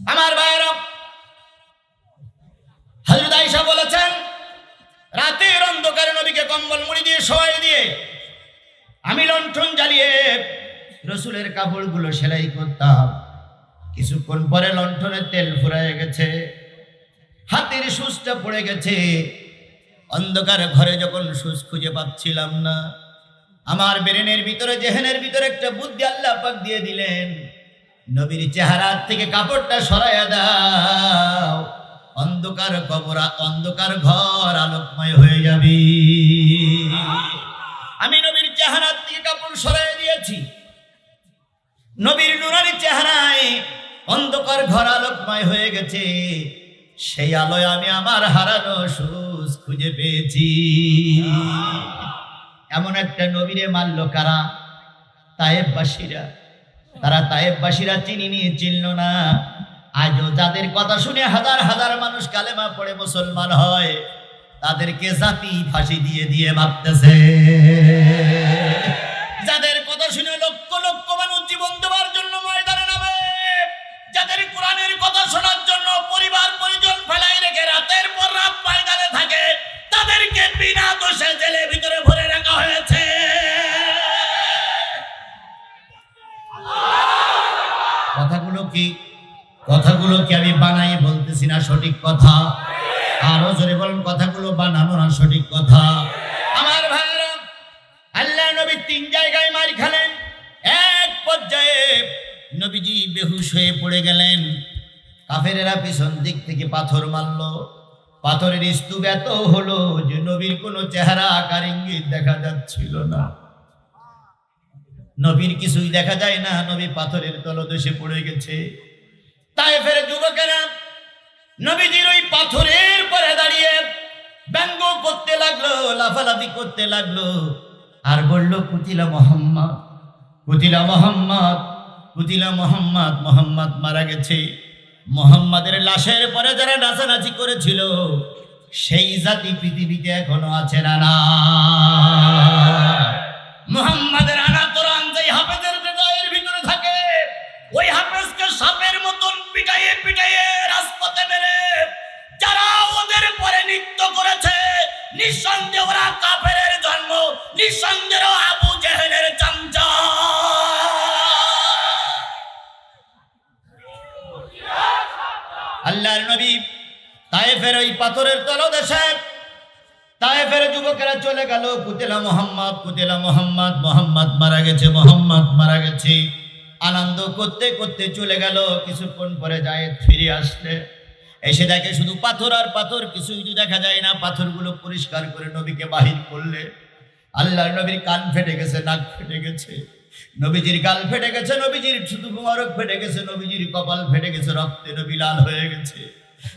আমার ভাইয়েরা, হযরত আয়েশা বলেছেন, রাতের অন্ধকারে নবীকে কম্বল মুড়ি দিয়ে শোয়াই দিয়ে আমি লণ্ঠন জ্বালিয়ে রসুলের কাপড়গুলো সেলাই করতাম। কিছুক্ষণ পরে লণ্ঠনের তেল ফুরায় গেছে, হাতের সুচটা পড়ে গেছে। অন্ধকার ঘরে যখন সুচ খুঁজে পাচ্ছিলাম না, আমার ব্রেনের ভিতরে, জেহেনের ভিতরে একটা বুদ্ধি আল্লাহ পাক দিয়ে দিলেন, নবীর চেহারা থেকে কাপড়টা সরাইয়া দাও, অন্ধকার কবর, অন্ধকার ঘর আলোকময় হয়ে যাবে। আমি নবীর চেহারা থেকে কাপড় সরাইয়া দিয়েছি। নবীর নুরানি চেহারায় অন্ধকার ঘর আলোকময় হয়ে গেছে। সেই আলোয় আমি আমার হারানো সুচ খুঁজে পেয়েছি। এমন একটা নবীরে মারল কারা? তায়েববাসীরা। তারা তায়েববাসীরা চিনিনি, চিনল না। আজও যাদের কথা শুনে হাজার হাজার মানুষ কালেমা পড়ে মুসলমান হয়, তাদেরকে জাতি ফাঁসি দিয়ে দিয়ে মারতেছে। যাদের কথা শুনে লক্ষ লক্ষ মানুষ জীবন দেওয়ার জন্য ময়দানে নামে, যাদের কোরআনের কথা শোনার জন্য পরিবার পরিজন ফেলাই রেখে রাতের পর রাত ময়দানে থাকে, তাদেরকে বিনা দোষে জেলের ভিতরে ভরে রাখা হয়েছে। কথাগুলো কি আমি বানাই বলতেছি না, সঠিক কথা। আরো জোরে বলুন, কথাগুলো বানানো না, সঠিক কথা। আমার ভাইরা, আল্লাহ নবী 3 জায়গায় মার খেলেন। এক পর্যায়ে নবীজি বেহুশ হয়ে পড়ে গেলেন। কাফেরেরা পিছন দিক থেকে পাথর মারল। পাথরের স্তূপ এত হলো যে নবীর কোনো চেহারা আকার ইঙ্গিত দেখা যাচ্ছিল না। নবীর কিছুই দেখা যায় না, নবী পাথরের তলদেশে পড়ে গেছে। তায়েফের যুবকেরা নবীজির ওই পাথরের পরে দাঁড়িয়ে ব্যঙ্গ করতে লাগলো, লাফালাফি করতে লাগলো, আর বলল, কুতিলা মুহাম্মদ, কুতিলা মুহাম্মদ, কুতিলা মুহাম্মদ, মুহাম্মদ মারা গেছে। মুহাম্মাদের লাশের পরে যারা নাচানাচি করেছিল, সেই জাতি পৃথিবীতে এখনো আছে না? না, মুহাম্মাদের আনা কোরআন যে হাফেজের হৃদয়ের ভিতরে থাকে, ওই হাফেজকে সাপের মতন পিটাইয়ে পিটাইয়ে রাজপথে মেরে যারা ওদের পরে নৃত্য করেছে, নিঃসন্দেহে ওরা কাফেরের জন্ম, নিঃসন্দেহে আবু জেহেলের চামচা। আল্লাহর নবী তায়েফের ওই পাথরের তলদেশে তায়েফের যুবকেরা চলে গেল, কুতিলা মুহাম্মদ, কুতিলা মুহাম্মদ, মুহাম্মদ মারা গেছে, মুহাম্মদ মারা গেছে। আনন্দ করতে করতে চলে গেল। কিছুক্ষণ পরে জায়েদ ফিরে আসলে এসে দেখে শুধু পাথর আর পাথর, কিছুই তো দেখা যায় না। পাথরগুলো পরিষ্কার করে নবীকে বাহির করলে আল্লাহর নবীর কান ফেটে গেছে, নাক ফেটে গেছে, নবীজির গাল ফেটে গেছে, নবীজির শুধু মোবারক ফেটে গেছে, নবীজির কপাল ফেটে গেছে, রক্তে নবী লাল হয়ে গেছে।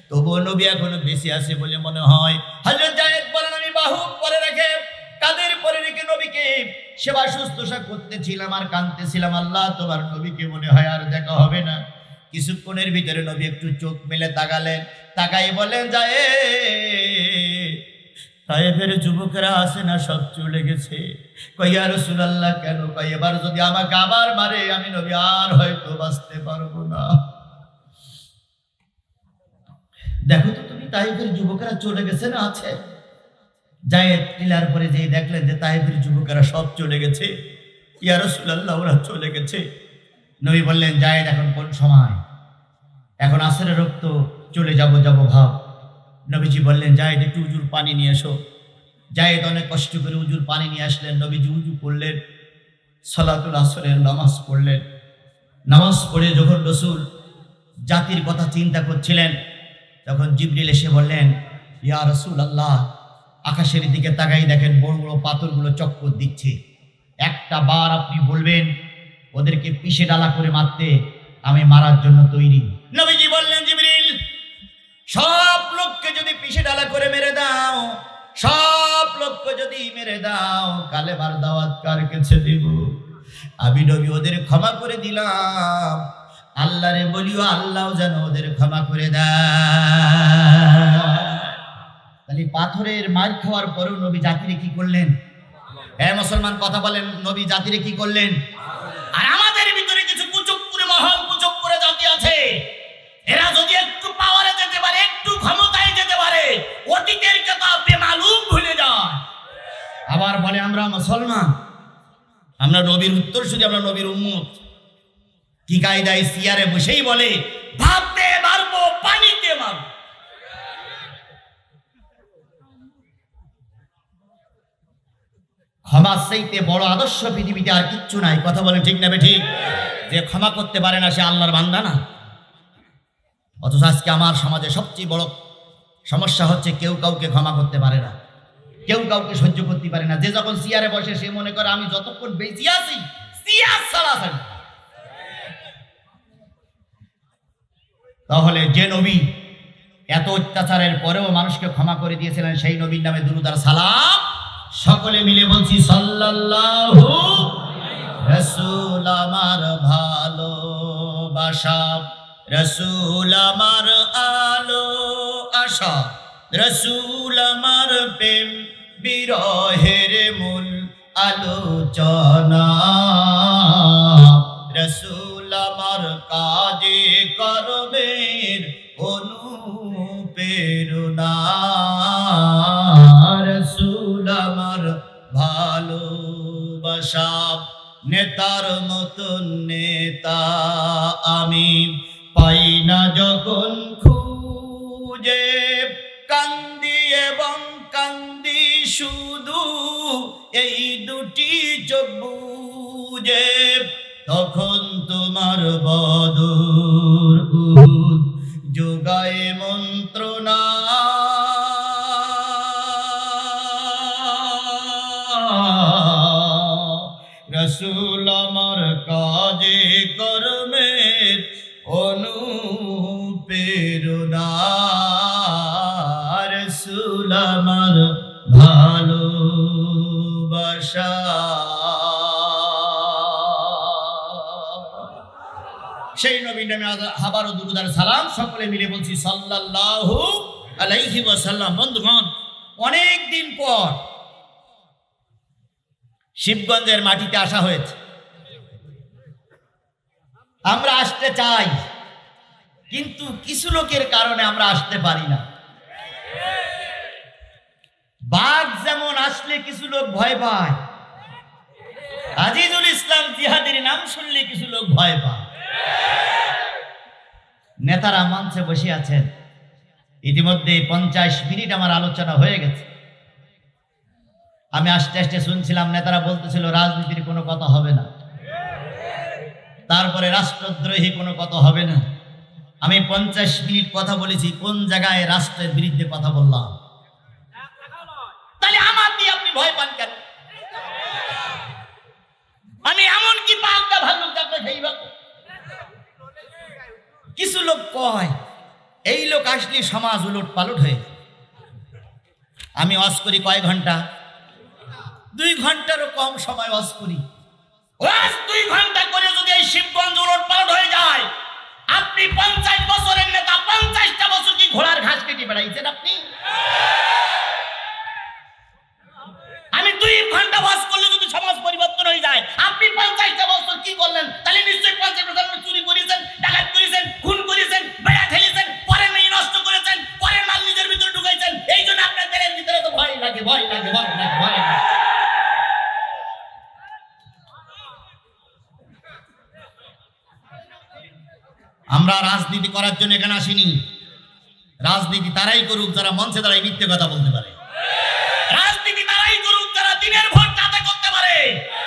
তবুও নবী এখনো বেঁচে আছে বলে মনে হয়। হযরত জায়েদ বলেন, আমি বাহু পরে রেখে, কাদের পরে রেখে নবীকে সেবা শুশ্রূষা করতেছিলাম আর কাঁদতেছিলাম, আল্লাহ তোমার নবীকে মনে হয় আর দেখা হবে না। কিছুক্ষণের ভিতরে নবী একটু চোখ মেলে তাকালেন, তাকাই বলেন, জায়েদ, তায়েফের যুবকেরা আসে না, সব চলে গেছে। কই, ইয়া রাসূলুল্লাহ, কেন? কই, এবার যদি আমাকে আবার মারে, আমি নবী আর হয়তো বাঁচতে পারবো না। দেখো তো তুমি, তায়েফের যুবকেরা চলে গেছে না আছে? জায়েদ টিলার পরে যেই দেখলেন যে তায়েফের যুবকেরা সব চলে গেছে, ইয়া রাসূলুল্লাহ, ওরা চলে গেছে। নবী বললেন, জায়েদ, এখন কোন সময়? এখন আসরের রক্ত, চলে যাব ভাব। নবীজি বললেন, জায়েদ, একটু উজুর পানি নিয়ে এসো। জায়েদ অনেক কষ্ট করে উজুর পানি নিয়ে আসলেন। নবীজি উজু করলেন, সালাতুল আসরের নামাজ পড়লেন। নামাজ পড়ে যখন রাসূল জাতির কথা চিন্তা করছিলেন, তখন জিবরিল এসে বললেন, ইয়া রাসূলুল্লাহ, আকাশের দিকে তাকাই দেখেন বড় বড় পাথরগুলো চক্কর দিচ্ছে। একটা বার আপনি বলবেন ওদেরকে পিষে ডালা করে মারতে, আমি মারার জন্য তৈরি। নবীজি বললেন, জিবরিল, সব লোককে যদি পিষে ডালা করে মেরে দাও, সব লোককে যদি মেরে দাও, কালেমার দাওয়াত কার কাছে দেব? আমি নবী ওদের ক্ষমা করে দিলাম, আল্লাহরে বলিও আল্লাহ যেন ওদের ক্ষমা করে দেয়। তাহলে পাথরের মার খাওয়ার পরেও নবী জাতিরে কি করলেন? মুসলমান কথা বলেন, নবী জাতিরে কি করলেন? আর আমাদের ভিতরে কিছু কুচক্কুরে মহল, কুচক্কুরে জাতি আছে, এরা আমরা মুসলমান, আমরা নবীর উত্তরসূরি, আমরা নবীর উম্মত। কি কায়দায় চেয়ারে বসেই বলে ভাবতে মারবো, পানিতে মারবো। ক্ষমার চাইতে বড় আদর্শ পৃথিবীতে আর কিচ্ছু নাই। কথা বলে ঠিক না ঠিক? যে ক্ষমা করতে পারে না সে আল্লাহর বান্দা না। অথচ আজকে আমার সমাজে সবচেয়ে বড় সমস্যা হচ্ছে কেউ কাউকে ক্ষমা করতে পারে না, কেউ কাউকে সহ্য করতে পারে না। যে যখন চেয়ারে বসে সে মনে করে আমি যতক্ষণ বেঁচে আছি চেয়ার ছাড়া ছাড়ি। তাহলে যে নবী এত অত্যাচারের পরেও মানুষকে ক্ষমা করে দিয়েছিলেন সেই নবীর নামে দুরূদ আর সালাম সকলে মিলে বলছি সাল্লাল্লাহু। রাসূল আমার ভালোবাসা, রাসূল আমার আলো আশা, রাসূল আমার প্রেম বিরহের মূল আলোচনা, রাসূল আমার কাজে কর্মের অনুপ্রেরণা, রাসূল আমার ভালোবাসা। নেতার মতন নেতা আমি পাই না যখন খুঁজে, কান্দি এবং কান্দি শুধু এই দুটি চোখ বুজে, তখন তোমার বদর উহুদ যোগায় মন্ত্রণা, রাসূল আমার কাজে কর্মের অনুপ্রেরণা, রাসূল আমার ভালোবাসা। সেই নবীর নামে আবারও দুরূদ আর সালাম সকলে মিলে বলছি সাল্লাল্লাহু আলাইহি ওয়াসাল্লাম। বন্ধুগণ, অনেক দিন পর শিবগঞ্জের মাটিতে আসা হয়েছে। আমরা আসতে চাই, কিন্তু কিছু লোকের কারণে আমরা আসতে পারি না। বাঘ যেমন আসলে কিছু লোক ভয় পায়, আজিজুল ইসলাম জিহাদের নাম শুনলে কিছু লোক ভয় পায়। নেতারা মঞ্চে বসে আছেন, ইতিমধ্যে 50 মিনিট আমার আলোচনা হয়ে গেছে। আমি আস্তে আস্তে শুনছিলাম, নেতারা বলতেছিল রাজনীতির কোনো কথা হবে না, তারপরে রাষ্ট্রদ্রোহী কোনো কথা হবে না। আমি 50 মিনিট কথা বলেছি, কোন জায়গায় রাষ্ট্রের বিরুদ্ধে কথা বললাম? তাহলে আমার দিয়ে আপনি ভয় পান কেন? আমি এমন কি পাগলা ভাল্লুক যাতে সেইভাবে কিছু লোক কয় এই লোক আসলে সমাজ উলট পালট হয়ে। আমি ওয়াজ করি কয় ঘন্টা? 2 ঘন্টারও কম সময় ওয়াজ করি। ওয়াজ 2 ঘন্টা করে যদি এই শিবগঞ্জ উলট পালট হয়ে যায়, আপনি 50 বছরের নেতা 50টা বছর কি ঘোড়ার ঘাস কেটে বেড়াইছেন আপনি? আমি 2 ঘন্টা ওয়াজ করলে যদি সমাজ পরিবর্তন হয়ে যায়, আপনি 50টা বছর কি করলেন? তাহলে নিশ্চয়ই 50% চুরি করেছেন, ডাকাত করেছেন, খুন করেছেন, বেড়া ঠেলেছেন, পরের মেয়ে নষ্ট করেছেন, পরের মাল নিজের ভিতরে ঢুকাইছেন। এই জন্য আপনার দেহের ভিতরে তো ভয় লাগে, ভয় লাগে, ভয় লাগে, ভয় লাগে। আমরা রাজনীতি করার জন্য এখানে আসিনি। রাজনীতি তারাই করুক যারা মঞ্চে দাঁড়ায় মিথ্যে কথা বলতে পারে। রাজনীতি তারাই করুক যারা দিনের ভোট রাতে করতে পারে।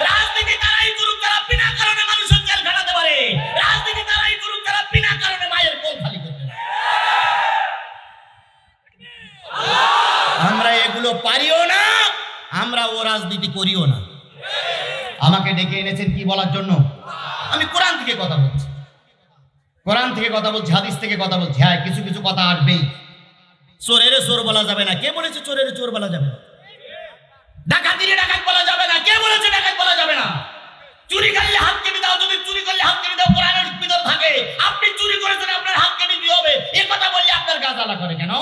রাজনীতি তারাই করুক যারা বিনা কারণে মানুষের জেল খাটাতে পারে। রাজনীতি তারাই করুক যারা বিনা কারণে মায়ের কোল খালি করতে পারে। আমরা এগুলো পারিও না, আমরা ও রাজনীতি করিও না। আমাকে ডেকে এনেছেন কি বলার জন্য? আমি কোরআন থেকে কথা বলছি, কোরআন থেকে কথা বলছি, হাদিস থেকে কথা বলছি। হ্যাঁ, কিছু কিছু কথা আসবেই। চোরের চোর বলা যাবে না, কে বলেছে চোরের চোর বলা যাবে না? ডাকাতিরে ডাকাত বলা যাবে না, কে বলেছে ডাকাত বলা যাবে না? চুরি করলে হাত কেটে দাও, যদি চুরি করলে হাত কেটে দাও কোরআনের ভিতর থাকে। আপনি চুরি করেছেন, আপনার হাত কেটে দিতে হবে, এ কথা বললে আপনার গা জ্বালা করে কেন?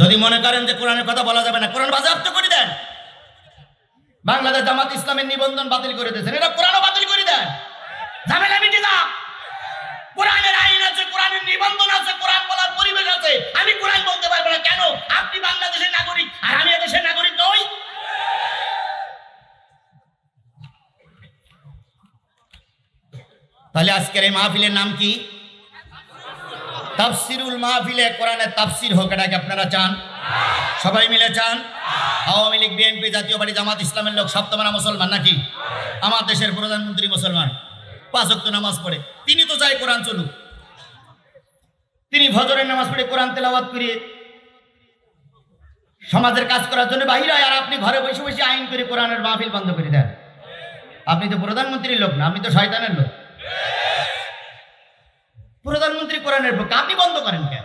যদি মনে করেন যে কোরআনের কথা বলা যাবে না, কোরআন বাজেয়াপ্ত করে দেন। বাংলাদেশ জামাত ইসলামের নিবন্ধন বাতিল করে দিয়েছেন, এটা কোরআনও বাতিল করে দেন, ঝামেলা মিটে যা। কোরআনের আইন আছে, কোরআনের নিবন্ধন আছে, কোরআন বলার পরিবেশ আছে। আমি কোরআন বলতে পারবো না কেন? আপনি বাংলাদেশের নাগরিক আর আমি এদেশের নাগরিক নই। তাহলে আজকের এই মাহফিলের নাম কি? তাফসিরুল মাহফিলে কোরআনের তাফসির হোক, এটাকে আপনারা চান? সবাই মিলে চান? আওয়ামী লীগ, বিএনপি, জাতীয় পার্টি, জামাত ইসলামের লোক সব তোমরা মুসলমান নাকি? আমার দেশের প্রধানমন্ত্রী মুসলমান, 5 ওয়াক্ত নামাজ পড়ে, তিনি তো চাই কোরআন চলুক। তিনি ফজরের নামাজ পড়ে কোরআন তেলাওয়াত করে সমাজের কাজ করার জন্য বাহির হয়, আর আপনি ঘরে বসে বসে আইন করে কোরআনের মাহফিল বন্ধ করে দেন। আপনি তো প্রধানমন্ত্রীর লোক না, আপনি তো শয়তানের লোক। প্রধানমন্ত্রী কোরআনের পক্ষে, আপনি বন্ধ করেন কেন?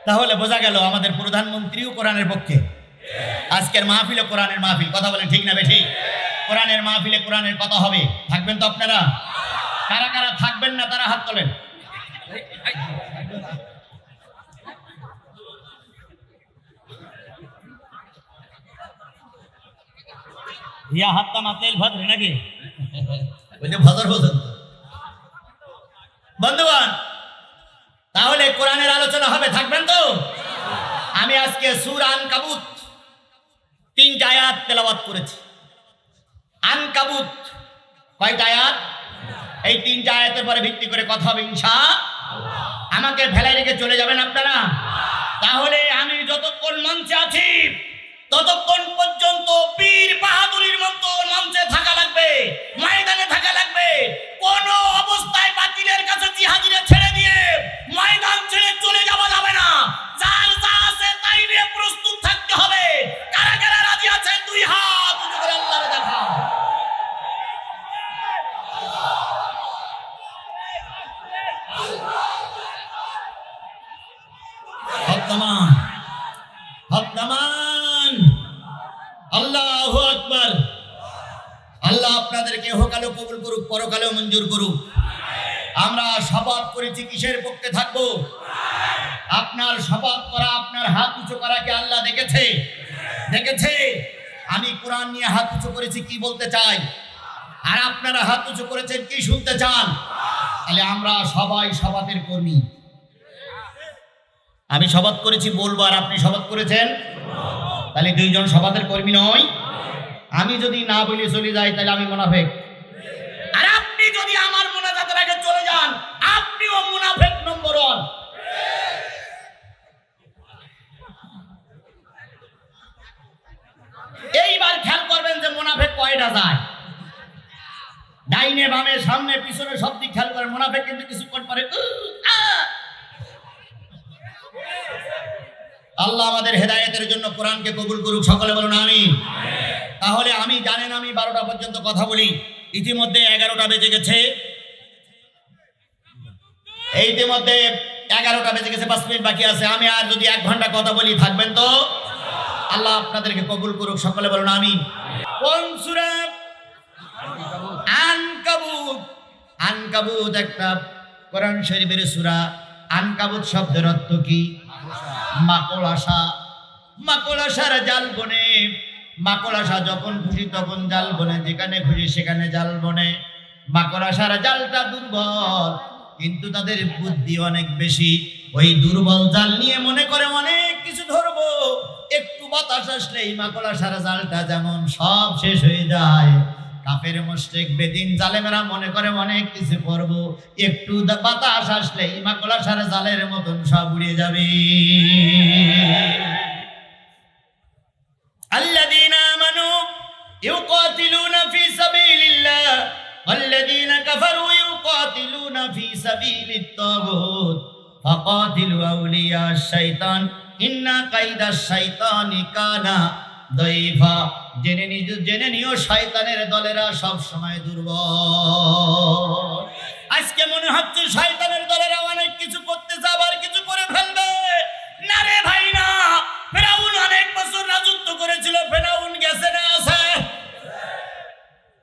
তাহলে বোঝা গেল আমাদের প্রধানমন্ত্রীও কোরআনের পক্ষে। আজকের মাহফিলে কোরআনের মাহফিল, কথা বলেন ঠিক না বেঠিক? কোরআনের মাহফিলে কোরআনের কথা হবে। থাকবেন তো আপনারা? কারা কারা থাকবেন না তারা হাত তোলেন। ইয়া হাতটা মাতলেল ভদ্র নাকি? ওই যে ভদ্র বোঝেন বন্ধুগণ। তাহলে কোরআনের আলোচনা হবে, থাকবেন তো? আমি আজকে সূরা আনকাবুত 3টা আয়াত তেলাওয়াত করেছি। আনকাবুত কয়টা আয়াত? এই 3টা আয়াতের পরে ভিত্তি করে কথা হবে ইনশাআল্লাহ। আমাকে ফেলাই রেখে চলে যাবেন আপনারা? তাহলে আমি যতক্ষণ মঞ্চে আছি ততক্ষণ পর্যন্ত বীর বাহাদুরীর মতো মঞ্চে থাকা লাগবে, ময়দানে থাকা লাগবে। কোন অবস্থায় বাতিলের কাছে জিহাদিরা ছেড়ে দিয়ে ময়দান ছেড়ে চলে যাওয়া যাবে না। যার যা আছে তাই নিয়ে প্রস্তুত থাকতে হবে। কারা কারা রাজি আছেন? 2 হাত উঁচু করে আল্লাহরে দেখাও। হকদামান হকদামান, আল্লাহু আকবার। আল্লাহ আপনাদেরকে ইহকালেও কবুল করুক, পরকালেও মঞ্জুর করুক। আমরা শপথ করেছি কিসের পক্ষে থাকবো? আপনার শপথ করা, আপনার হাত উঁচু করাকে আল্লাহ দেখেছে, দেখেছে। আমি কোরআন নিয়ে হাত উঁচু করেছি, কি বলতে চাই? আর আপনারা হাত উঁচু করেছেন, কি শুনতে চান? তাহলে আমরা সবাই শপথের কর্মী। আমি শপথ করেছি বলবো, আর আপনি শপথ করেছেন, তাহলে 2 জন শপথের কর্মী নয়? আমি যদি না বলে চলে যাই তাহলে আমি মুনাফিক, আর আপনি যদি আমার মোনাজাতের আগে চলে যান আপনিও মুনাফিক নম্বর 1। এইবার খেয়াল করবেন যে মুনাফিক কয়টা যায়। ডাইনে বামে সামনে পিছনে সব দিক খেয়াল করেন। মুনাফিক কিন্তু কিছুক্ষণ পরে আল্লাহ আমাদের হেদায়েতের জন্য কোরআনকে কবুল করুক, সকলে বলুন আমিন। তাহলে আমি জানেন আমি 12টা পর্যন্ত কথা বলি, ইতিমধ্যে 11টা বেজে গেছে। ইতিমধ্যে 11টা বেজে গেছে, 5 মিনিট বাকি আছে। আমি আর যদি 1 ঘন্টা কথা বলি, থাকবেন তো? আল্লাহ আপনাদেরকে কবুল করুক, সকলে বলুন আমিন। কোন সূরা? আনকাবুত। আনকাবুত একটা কোরআন শরীফের সূরা। আনকাবুত শব্দের অর্থ কি? মাকড় আশা। মাকড় আশার জাল বনে। মাকড় আশা যখন খুশি তখন জাল বনে, যেখানে খুশি সেখানে জাল বনে। মাকড় আশার জালটা দুর্বল, কিন্তু তাদের বুদ্ধি অনেক বেশি। ওই দুর্বল জাল নিয়ে মনে করে অনেক কিছু ধরবো। একটু বাতাস আসলেই মাকড় আশার জালটা যেমন সব শেষ হয়ে যায়। কাফের মুশরিক বেদিন জালেমেরা মনে করে অনেক কিছু করবো, একটু বাতাস আসলেই মাকড় আশার জালের মতন সব উড়ে যাবে। الذين آمنوا يقاتلون في سبيل الله والذين كفروا يقاتلون في سبيل الطاغوت فقاتلوا أولياء الشيطان إن كيد الشيطان كان ضعيفا। জেনে নিও শয়তানের দলেরা সব সময় দুর্বল। আজকে মনে হচ্ছে শয়তানের দলেরা অনেক কিছু করতে যাবে, আর কিছু করে ফেলবে। না রে ভাই না। ফেরাউন অনেক বছর রাজত্ব করেছিল, ফেরাউন গেছে না আছে?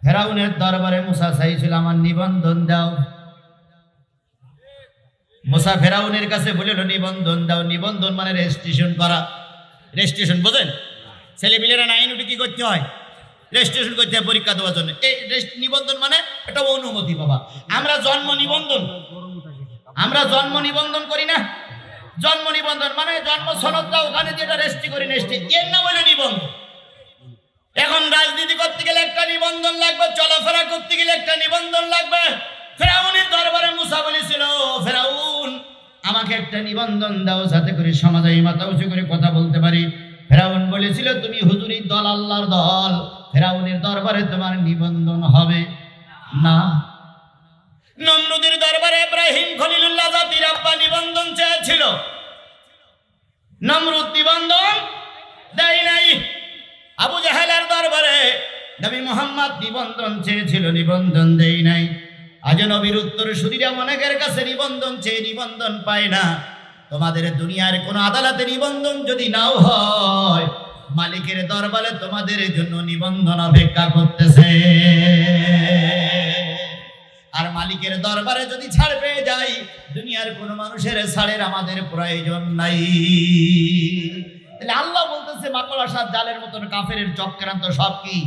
ফেরাউনের দরবারে মুসা চাইছিল আমার নিবন্ধন দাও। মুসা ফেরাউনের কাছে বলিল নিবন্ধন দাও। নিবন্ধন মানে রেজিস্ট্রেশন করা। রেজিস্ট্রেশন বোঝেন? ছেলেপিলেরা 9 উঠে কি করতে হয়? রেজিস্ট্রেশন করতে হয় পরীক্ষা দেওয়ার জন্য। এই নিবন্ধন মানে এটা অনুমতি বাবা। আমরা জন্ম নিবন্ধন করি না। জন্ম নিবন্ধন মানে জন্ম সনদটা ওখানে যেটা রেজিস্ট্রি করি নেস্টে, এর নাম হলো নিবন্ধন। এখন রাজনীতি করতে গেলে একটা নিবন্ধন লাগবে, চলাফেরা করতে গেলে একটা নিবন্ধন লাগবে। ফেরাউনের দরবারে মুসা বলেছিল, ফেরাউন আমাকে একটা নিবন্ধন দাও যাতে করে সমাজে আমি মাথা উঁচু করে কথা বলতে পারি। ফেরাউন বলেছিল, তুমি হুজুরির দল, আল্লাহর দল, ফেরাউনের দরবারে তোমার নিবন্ধন হবে না। নমরুদের দরবারে ইব্রাহিম খলিলুল্লাহ জাতির আব্বা নিবন্ধন চেয়েছিল, নমরুদ নিবন্ধন দেয় নাই। আবু জাহেলের দরবারে নবী মুহাম্মদ নিবন্ধন চেয়েছিল, নিবন্ধন দেয় নাই। আজ নবীর উত্তরসূরিরা অনেকের কাছে নিবন্ধন চেয়ে নিবন্ধন পায় না। তোমাদের দুনিয়ার কোন আদালতে নিবন্ধন যদি নাও হয়, মালিকের দরবারে তোমাদের জন্য নিবন্ধন অপেক্ষা করতেছে। আর মালিকের দরবারে যদি ছাড় পেয়ে যাই, দুনিয়ার কোন মানুষের ছাড়ের আমাদের প্রয়োজন নাই। তাহলে আল্লাহ বলতেছে, মাকড়সার জালের মতন কাফেরের চক্রান্ত সব কি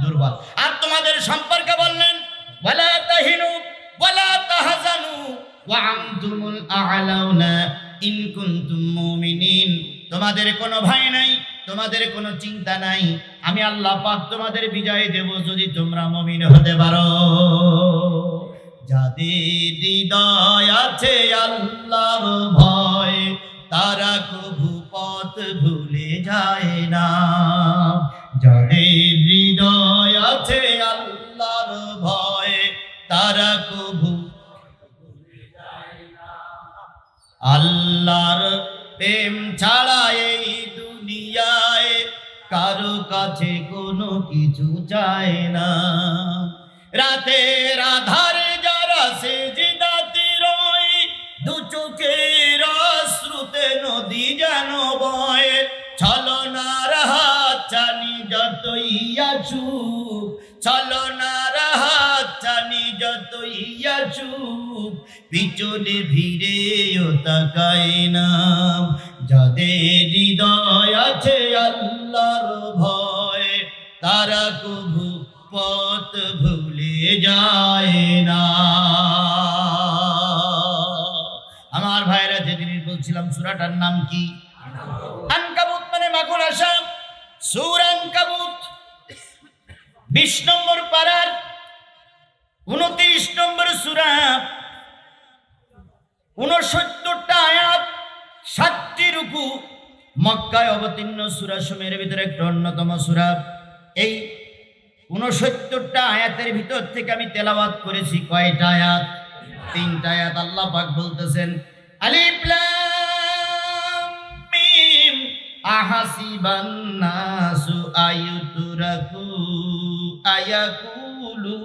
দুর্বল। আর তোমাদের সম্পর্কে বললেন, ওয়ালা তাহিনু ওয়ালা তাহজানু ওয়া আনতুমুল আ'লাউনা ইন কুনতুম মুমিনিন। তোমাদের কোনো ভয় নাই, তোমাদের কোনো চিন্তা নাই, আমি আল্লাহ পাক তোমাদের বিজয় দেব যদি তোমরা মুমিন হতে পারো। যাদের হৃদয় আছে আল্লাহর ভয়, তারা কভু পথ ভুলে যায় না। যাদের হৃদয় আছে আল্লাহর ভয়, তারা কভু আল্লাহর প্রেম ছাড়া এই দুনিয়ায় কারো কাছে কোনো কিছু চায় না। রাতের আধারে যারা সেজদাতে রয়, দু চোখের অশ্রুতে নদী যেন বয়। ছলনার হাত চানি যতই আসুক, ছলনার হাত চানি যতই আসুক, পিছনে ফিরেও তাকায় না। যাদের হৃদয় আছে আল্লাহর ভয়, তারা কভু পথ ভুলে যায় না। আমার ভাইরা, যেদিন বলছিলাম সূরাটার নাম কি? আনকাবুত মানে মাকড়সা। সূরা আনকাবুত 20 নম্বর পারার 29 নম্বর সূরা, 69টা আয়াত, 7টি রুকু। মক্কায় অবতীর্ণ সূরা সমূহের ভিতরে একটা অন্যতম সূরা। এই 69টা আয়াতের ভিতর থেকে আমি তেলাওয়াত করেছি কয়টা আয়াত? 3টা আয়াত। আল্লাহ পাক বলতেছেন, আলিফ লাম মিম আহাসিবান নাসু আইয়ুতরাকু আয়াকুলু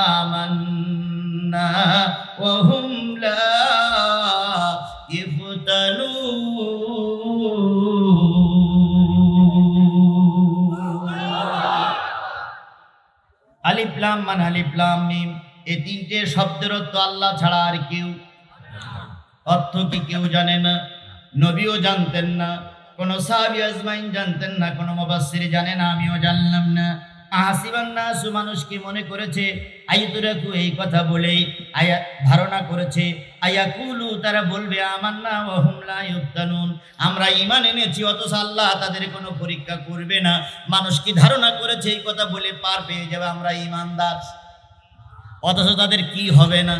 আমান্না ওয়া হুম লা ইফতানুন। আলিফ লাম মানে আলিফ লাম মিম, এই 3টে শব্দের অর্থ আল্লাহ ছাড়া আর কেউ। অর্থ কি কেউ জানে না? নবীও জানতেন না, কোন সাহাবী আজমাইন জানতেন না, কোন মুফাসসির জানে না, আমিও জানলাম না। আহাসিবান নাস, মানুষ কি মনে করেছে, আইয়ুতরাকু এই কথা বলেই ধারণা করেছে, আয়াকুলু তারা বলবে আমান্না ওয়া হুম লা ইফতানুন, আমরা ঈমান এনেছি অথচ আল্লাহ তাদের কোনো পরীক্ষা করবে না। মানুষ কি ধারণা করেছে এই কথা বলে পার পেয়ে যাবে আমরা ঈমানদার, অথচ তাদের কি হবে না?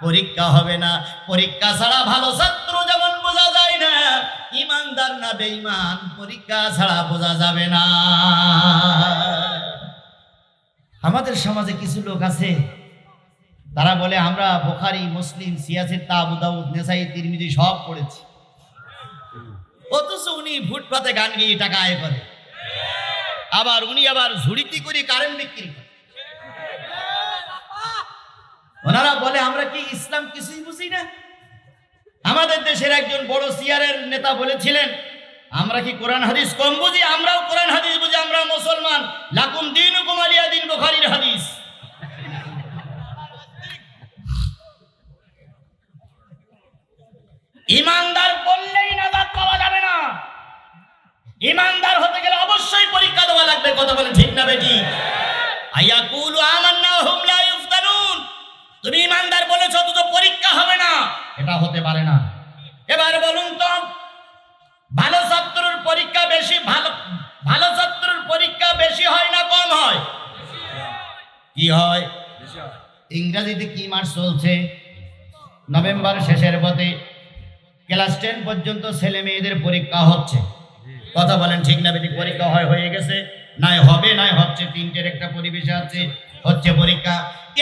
পরীক্ষা হবে না। পরীক্ষা ছাড়া ভালো ছাত্র যেমন বোঝা যায় না, ঈমানদার না বেঈমান পরীক্ষা ছাড়া বোঝা যাবে না। আমাদের সমাজে কিছু লোক আছে, তারা বলে আমরা বুখারী, মুসলিম, সিয়াসিত্তা, আবু দাউদ, নেসাই, তিরমিজি সব পড়েছি, অথচ উনি ফুটপাতে গান গিয়ে টাকা আয় করে। আবার উনি আবার ঝুড়িতি করে কারেন্ট বিক্রি করে। ওনারা বলে আমরা কি ইসলাম কিছুই বুঝি না। আমাদের দেশের একজন বড় সিয়ারের নেতা বলেছিলেন, আমরা কি কোরআন হাদিস কম বুঝি? আমরাও কোরআন হাদিস বুঝি, আমরা মুসলমান। লাকুম দীনুকুম ওয়ালিয়া দীন, বুখারীর হাদিস। ইমানদার বললেই নাজাত পাওয়া যাবে না। ইমানদার হতে গেলে অবশ্যই পরীক্ষা দেওয়া লাগবে। ঠিক না বেটি? আয়াকুলু আমান্না হুম লা ইফতানুন, তুমি ইমানদার বলেছো তো পরীক্ষা হবে না, এটা হতে পারে না। এবার বলুন তো, ভালো ছাত্রের পরীক্ষা বেশি, ভালো ছাত্রের পরীক্ষা বেশি হয় না কম হয়? কি হয়? ইংরেজিতে কি মাস চলছে? নভেম্বর শেষের পথে ক্লাস 10 পর্যন্ত ছেলে মেয়েদের পরীক্ষা হচ্ছে। কথা বলেন ঠিক না বেটি? পরীক্ষা হয়ে গেছে, নাই হবে, নাই হচ্ছে, তিনটের একটা পরিবেশ আছে, হচ্ছে পরীক্ষা।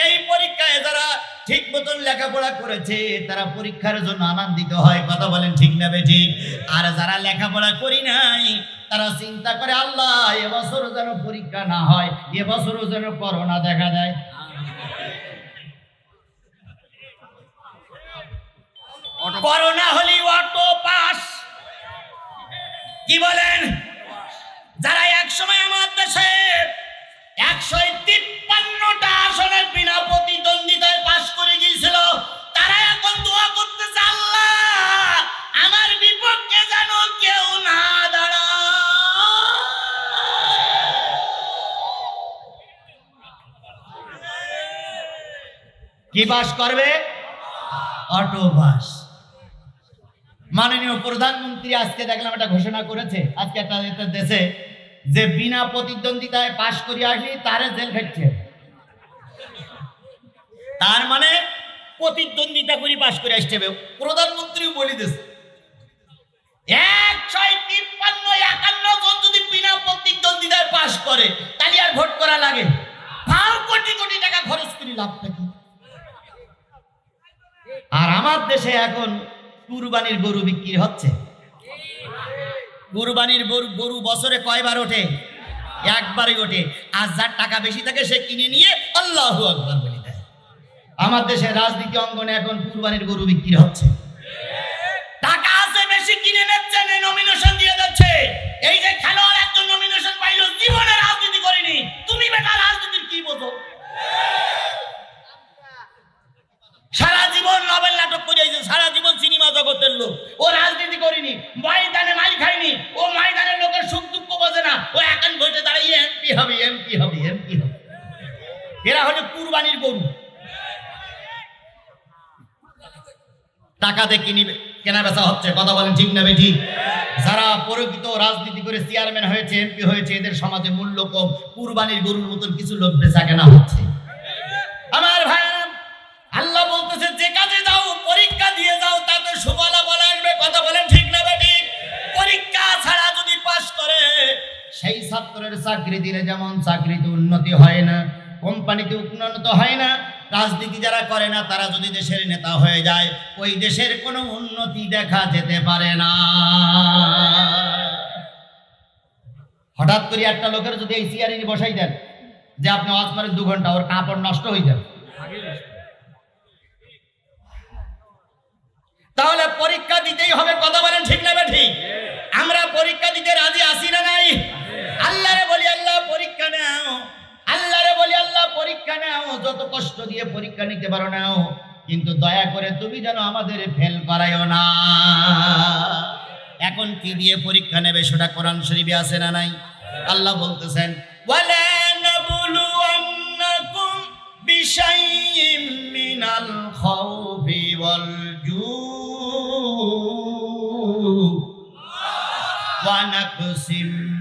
এই পরীক্ষায় যারা ঠিক মতন লেখাপড়া করেছে তারা পরীক্ষার জন্য আনন্দিত হয়। কথা বলেন ঠিক না বেটি? আর যারা লেখাপড়া করি নাই তারা চিন্তা করে, আল্লাহ এবছরও যেন পরীক্ষা না হয়, এবছরও যেন করোনা দেখা দেয়। করোনা হলি অটো পাস। কি বলেন? যারা এক সময় আমার দেশে 153টা আসনে বিনা প্রতিদ্বন্দ্বিতায় পাশ করে গিয়েছিল, তারা এখন দোয়া করতেছে, আল্লাহ আমার বিপক্ষে যেন কেউ না দাঁড়ায়। কি পাস করবে? Auto pass. মাননীয় প্রধানমন্ত্রী আজকে দেখলাম একটা ঘোষণা করেছে, আজকে একটা দেশে যে বিনা প্রতিদ্বন্দ্বিতায় পাশ করে আসি তারে জেল খাটছে। তার মানে প্রতিদ্বন্দ্বিতা করে পাশ করে আসতে হবে। প্রধানমন্ত্রী বলে দিয়েছে 153-51 জন যদি বিনা প্রতিদ্বন্দ্বিতায় পাশ করে তাহলে আর ভোট করা লাগে? কোটি কোটি টাকা খরচ করে লাভটা কি? আর আমার দেশে এখন কুরবানির গরু বিক্রি হচ্ছে। কুরবানির গরু বছরে কয়বার ওঠে? একবারই ওঠে। আর যার টাকা বেশি থাকে সে কিনে নিয়ে আল্লাহু আকবার বলে দেয়। আমার দেশে রাজনীতি অঙ্গনে এখন কুরবানির গরু বিক্রি হচ্ছে। টাকা আছে বেশি কিনে নিচ্ছে, নমিনেশন দিয়ে দিচ্ছে। এই যে খেলোয়াড় একজন নমিনেশন পাইল, জীবনে রাজনীতি করেনি, তুমি বেটা রাজনীতির কি বোঝো? সারা জীবন নভেল নাটক করে, সারা জীবন সিনেমা জগতের লোক, ও রাজনীতি করিনি, ময়দানে মাই খায়নি, ও ময়দানের লোকের সুখ দুঃখ বোঝে না, ও এখন ভোটে দাঁড়িয়ে এমপি হবে, এমপি হবে, এমপি হবে। এরা হলো কুরবানির গরু। টাকা দিয়ে কেনা বেচা হচ্ছে। কথা বলেন ঠিক না বেঠি? যারা প্রকৃত রাজনীতি করে চেয়ারম্যান হয়েছে, এমপি হয়েছে, এদের সমাজে মূল্য কম। কুরবানির গরুর মতন কিছু লোক বেচা কেনা হচ্ছে। আমার ভাই, আল্লাহ বলতেছে যে কাজে যাও পরীক্ষা দিয়ে যাও, তাতে সুফলাফল আসবে। কথা বলেন ঠিক না বেটি? পরীক্ষা ছাড়া যদি পাস করে সেই ছাত্রের চাকরি দিলে যেমন চাকরিতে উন্নতি হয় না, কোম্পানিতে উন্নত হয় না, রাজনীতি যারা করে না তারা যদি দেশের নেতা হয়ে যায় ওই দেশের কোনো উন্নতি দেখা যেতে পারে না। হঠাৎ করে একটা লোকের যদি এই চেয়ারে বসাই দেন যে আপনি ওয়াজ করেন 2 ঘন্টা, ওর কাপড় নষ্ট হয়ে যাবে। তাহলে পরীক্ষা দিতেই হবে। কথা বলেন ঠিক না বেঠিক? আমরা পরীক্ষা দিতে রাজি আছি না নাই? আল্লাহরে বলি আল্লাহ পরীক্ষা নাও, আল্লাহরে বলি আল্লাহ পরীক্ষা নাও, যত কষ্ট দিয়ে পরীক্ষা নিতে পারো নাও, কিন্তু দয়া করে তুমি যেন আমাদের ফেল করায়ও না। এখন কি দিয়ে পরীক্ষা নেবে সেটা কোরআন শরীফে আছে না নাই? আল্লাহ বলতেছেন ওয়ালা নাবলুওয়ান্নাকুম বিশাইইম মিনাল খাউফি ওয়াল ونقص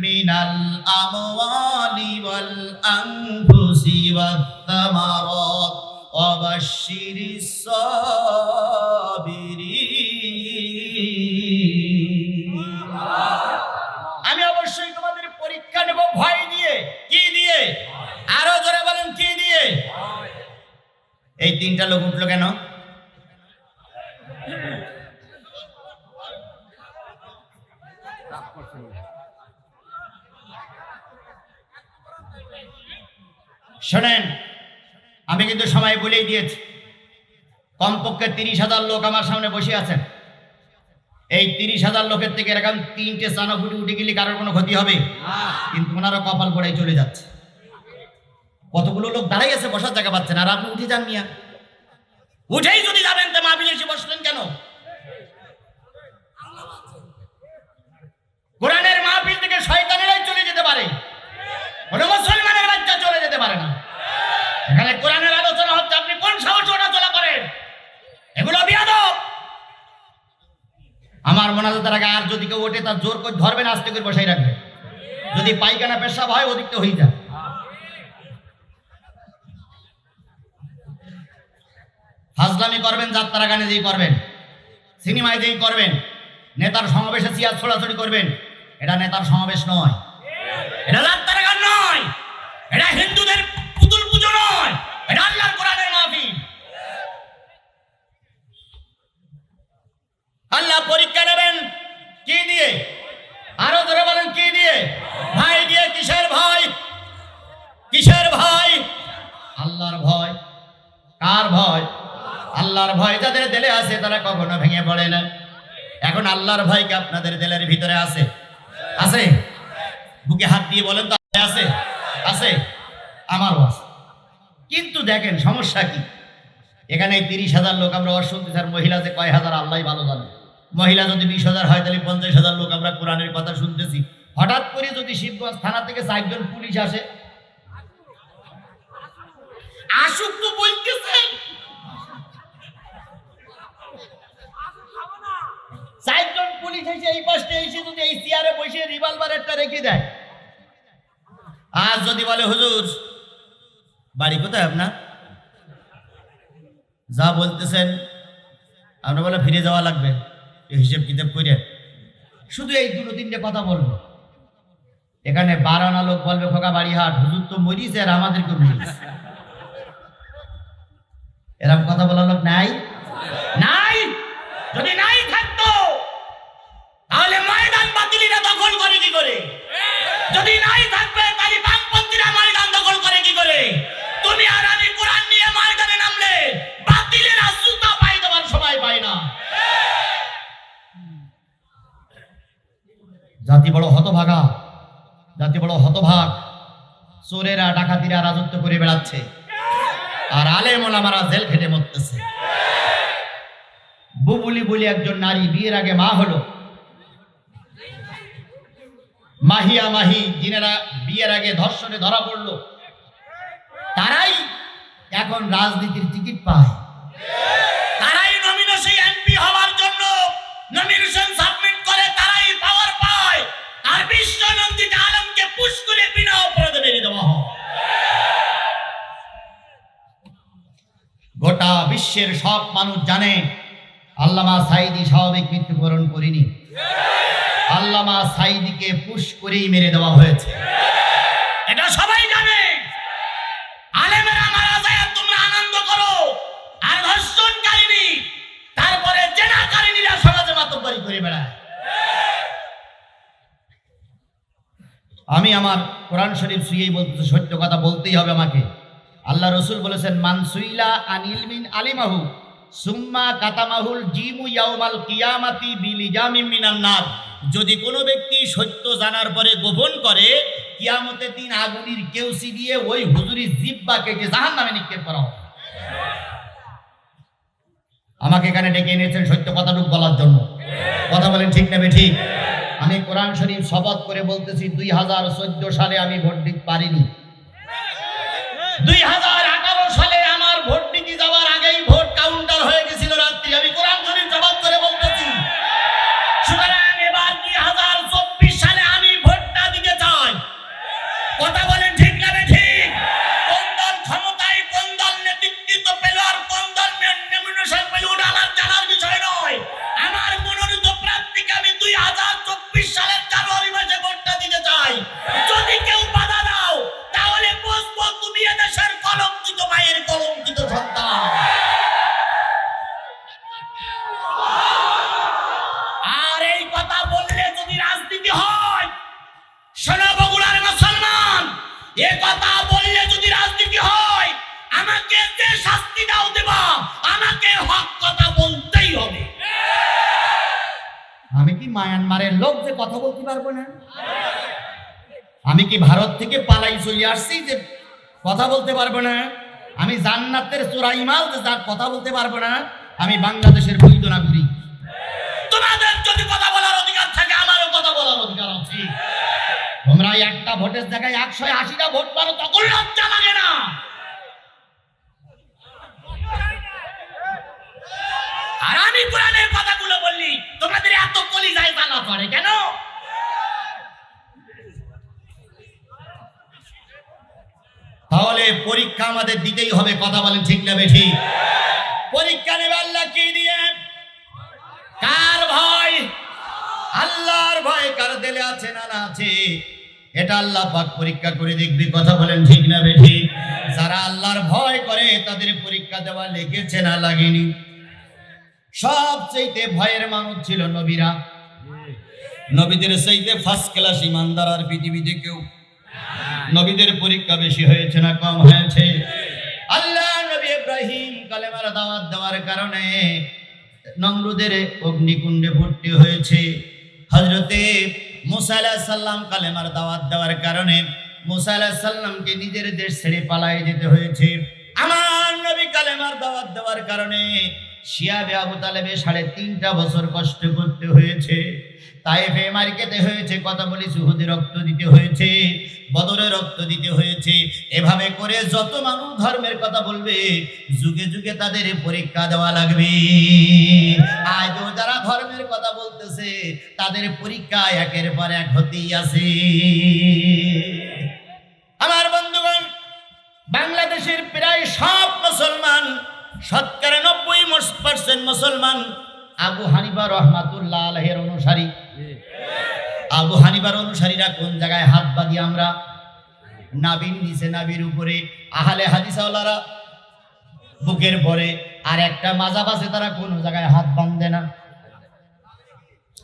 من الأموال والأنفس والثمرات وبشر الصابرين। আমি অবশ্যই তোমাদের পরীক্ষা নেব ভয় দিয়ে। কি দিয়ে? আরো জোরে বলেন কি দিয়ে? এই 3টা লোক উঠলো কেন? শোনেন, আমি কিন্তু সময় বলেই দিয়েছি, কমপক্ষে 30,000 লোক আমার সামনে বসে আছেন। এই 30,000 লোকের থেকে এরকম 3টে চানা ফুটে উঠে গেলে কারোর কোনো ক্ষতি হবে? কিন্তু ওনারা কপাল পড়াই চলে যাচ্ছে। কতগুলো লোক দাঁড়াই আছে, বসার জায়গা পাচ্ছেন, আর আপনি উঠে যান মিয়া। উঠেই যদি যাবেন তো মাহফিলে এসে বসলেন কেন? কোরআনের মাহফিল থেকে শয়তানেরাই চলে যেতে পারে। এখানে কোরআনের আলোচনা হচ্ছে, আপনি কোন সাহসে ওঠাচলা করেন? এগুলো বিয়াদব। আমার মোনাজাতের আগে আর যদি কেউ ওঠে তার জোর করে ধরবেন, আস্তে করে বসাই রাখবে। যদি পায়খানা পেশাব হয় ওদিক তো হয়ে যায়। ফাজলামি করবেন যাত্রা গানে যেই করবেন, সিনেমায় যেই করবেন, নেতার সমাবেশে চেয়ার ছোড়াছড়ি করবেন, এটা নেতার সমাবেশ নয়, এটা যাত্রা গান নয়, এটা হিন্দুদের পুতুল পুজো নয়, এটা আল্লাহর কোরআনের মাহফিল। আল্লাহ পরীক্ষা নেবেন কি দিয়ে? আরো ধরে বলেন কি দিয়ে? ভাই দিয়ে। কিসের ভয়? কিসের ভয়? আল্লাহর ভয়। কার ভয়? আল্লাহর ভয় যাদের দিলে আছে তারা কখনো ভেঙে পড়ে না। এখন আল্লাহর ভয় কি আপনাদের দিলের ভিতরে আছে? আছে? বুকে হাত দিয়ে বলেন তো আছে? আছে? আমারও আছে। কিন্তু দেখেন সমস্যা কি, এখানে 30,000 লোক আমরা ওয়াজ শুনতেছি, আর মহিলা যে কয় হাজার আল্লাহই ভালো জানে। মহিলা যদি 20,000 হয় তাহলে 50,000 লোক আমরা কোরআনের কথা শুনতেছি। হঠাৎ করে যদি শিবগঞ্জ থানা থেকে 4 জন পুলিশ আসে, আসুক তো বলতেছে, 4 জন পুলিশ এসে এই পাশে এসে যদি এই চেয়ারে বসে রিভলভারটা রেখে দেয়, আর যদি বলে হুজুর বাড়ি কোথায় আপনার, যা বলতেছেন আমরা বলে ফিরে যাওয়া লাগবে, হিসেব কিতাব করে শুধু এই 2-3টে কথা বলবো। এখানে 12 লোক বলবে খোকা বাড়ি হাট, হুজুর তো মরিস আর আমাদেরকে মরিস। এরকম কথা বলার লোক নাই? নাই? যদি নাই থাকতো তাহলে ময়দান বাতিলিরা দখল করে কি করে? যদি নাই থাকবে তাহলে বামপন্থীরা ময়দান দখল করে কি করে? তুমি আর আমি কোরআন নিয়ে ময়দানে নামলে বাতিলেরা জুতা পাই দেওয়ার সময় পায় না। জাতি বড় হতভাগা, জাতি বড় হতভাগ। চোরেরা ডাকাতিরা রাজত্ব করে বেড়াচ্ছে, আর আলেম ওলামারা জেল খেটে মরতেছে। বুবুলি বলি একজন নারী বিয়ের আগে মা হলো, মাহিয়া মাহি যিনারা বিয়ের আগে ধর্ষণে ধরা পড়লো, তারাই এখন রাজনীতির টিকিট পায়, তারাই নমিনেশন এমপি হওয়ার জন্য নমিনেশন সাবমিট করে, তারাই পাওয়ার পায়। আর বিশ্বনন্দিত আলমকে পুশ করে বিনা অপরাধে বেরিয়ে দেওয়া হয়। গোটা বিশ্বের সব মানুষ জানে আল্লামা সাঈদী স্বাভাবিক মৃত্যুবরণ করেনি, আল্লামা সাঈদীকে পুশ করেই মেরে দেওয়া হয়েছে, এটা সবাই জানে। আলেমেরা মারা যায় আর তোমরা আনন্দ করো, আর ধর্ষণকারিনী তারপরে জেনাকারিনীরা সমাজে মাতব্বরি করে বেড়ায়। আমি আমার কোরআন শরীফ ছুঁয়েই বলতেছি, সত্য কথা বলতেই হবে আমাকে। আল্লাহ রসুল বলেছেন, মানসুইলা আনিল মিন আলিমাহু সুম্মা কাতামাহুল জিমু ইয়াউমাল কিয়ামাতি বিলিজামিন মিনান নার। যদি কোনো ব্যক্তি সত্য জানার পরে গোপন করে, কিয়ামতের দিন আগুনের কেউসি দিয়ে ওই হুজুরি জিহ্বা কেটে জাহান্নামে নিক্ষেপ করা হবে। আমাকে এখানে ডেকে এনেছেন সত্য কথাটুকু বলার জন্য। কথা বলেন ঠিক না বেঠিক? আমি কোরআন শরীফ শপথ করে বলতেছি, 2014 সালে আমি ভোট দিতে পারিনি। 2018 সালে আমার ভোট দিতে যাওয়ার আগেই ভোট কাউন্টার হয়ে গেছিল রাত্রি। আমি কোরআন শরীফ শপথ করে বলতেছি। সুতরাং এবার 2024 সালে আমি ভোটটা দিতে চাই। কথা বলেন ঠিক না ঠিক? কোন দল ক্ষমতায়, কোন দল নেতৃত্ব পেল আর কোন দল নমিনেশন পেল ওটা আমার জানার বিষয় নয়। আমার মনোনীত প্রার্থীকে আমি 2024 সালের জানুয়ারি মাসে ভোটটা দিতে চাই। যদি কেউ বাধা দাও তাহলে বুঝবো তুমি এদেশের কলঙ্কিত মায়ের কলঙ্কিত সন্তান। আর এই কথা বললে যদি রাজনীতি হয়, শোনো বগুড়ার মুসলমান, এ কথা বললে যদি রাজনীতি হয়, আমাকে যে শাস্তি দাও দেবা, আমাকে হক কথা বলতেই হবে। আমি কি মায়ানমারের লোক যে কথা বলতে পারবো না? আমি কি ভারত থেকে পালাই চলে আসছি যে কথা বলতে পারবো না? আমি জান্নাতের চোরাই মাল যে যার কথা বলতে পারবো না? আমি বাংলাদেশের বৈধ নাগরিক। তোমাদের যদি কথা বলার অধিকার থাকে, আমারও কথা বলার অধিকার আছে। তোমরা একটা ভোটের জায়গায় 180টা ভোট পারো, তখন লজ্জা লাগে না? কোরআনের কথাগুলো বললি তোমাদের এত কলিজায় জ্বালা করে কেন? তাহলে পরীক্ষা আমাদের দিতেই হবে, কথা বলেন ঠিক না বেঠি? পরীক্ষা নেবে আল্লাহ কি দিয়ে? কার ভয়? আল্লাহর ভয় কার দিলে আছে না না আছে, এটা আল্লাহ পাক পরীক্ষা করে দেখবি, কথা বলেন ঠিক না বেঠি? যারা আল্লাহর ভয় করে তাদের পরীক্ষা দেওয়া লেগেছে না লাগেনি? সবচেয়ে ভয়ের মানুষ ছিল নবীরা। নবীদের চাইতে ফার্স্ট ক্লাস ইমানদার আর পৃথিবীতে কেউ। নবীদের পরীক্ষা বেশি হয়েছে না কম হয়েছে? আল্লাহ নবী ইব্রাহিম কালেমার দাওয়াত দেওয়ার কারণে নমরুদের অগ্নিকুণ্ডে ভর্তি হয়েছে। হযরতে মুসা আলাইহিস সালাম কালেমার দাওয়াত দেওয়ার কারণে মুসা আলাইহিস সালামকে নিজের দেশ ছেড়ে পালায়ে যেতে হয়েছে। আমার নবী কালেমার দাওয়াত দেওয়ার কারণে শিয়াবে আবু তালেবে 3.5 বছর কষ্ট করতে হয়েছে। তায়েফে মার খেতে হয়েছে, কথা বলি উহুদে রক্ত দিতে হয়েছে, বদরে রক্ত দিতে হয়েছে। এভাবে করে যত মানুষ ধর্মের কথা বলবে যুগে যুগে তাদের পরীক্ষা দেওয়া লাগবে। আজও যারা ধর্মের কথা বলতেছে তাদের পরীক্ষা একের পর এক হতেই আছে। আমার বন্ধুগণ, বাংলাদেশের প্রায় সব মুসলমান, শতকরা 90% মুসলমান আবু হানিফা রাহমাতুল্লাহ আলাইহির অনুসারী। আবু হানিফার অনুসারীরা কোন জায়গায় হাত বাঁধি আমরা? নাবির নিচে, নাবির উপরে। আহলে হাদিসওয়ালারা বুকের পরে। আর একটা মাযহাব আছে তারা কোনো জায়গায় হাত বাঁধে না,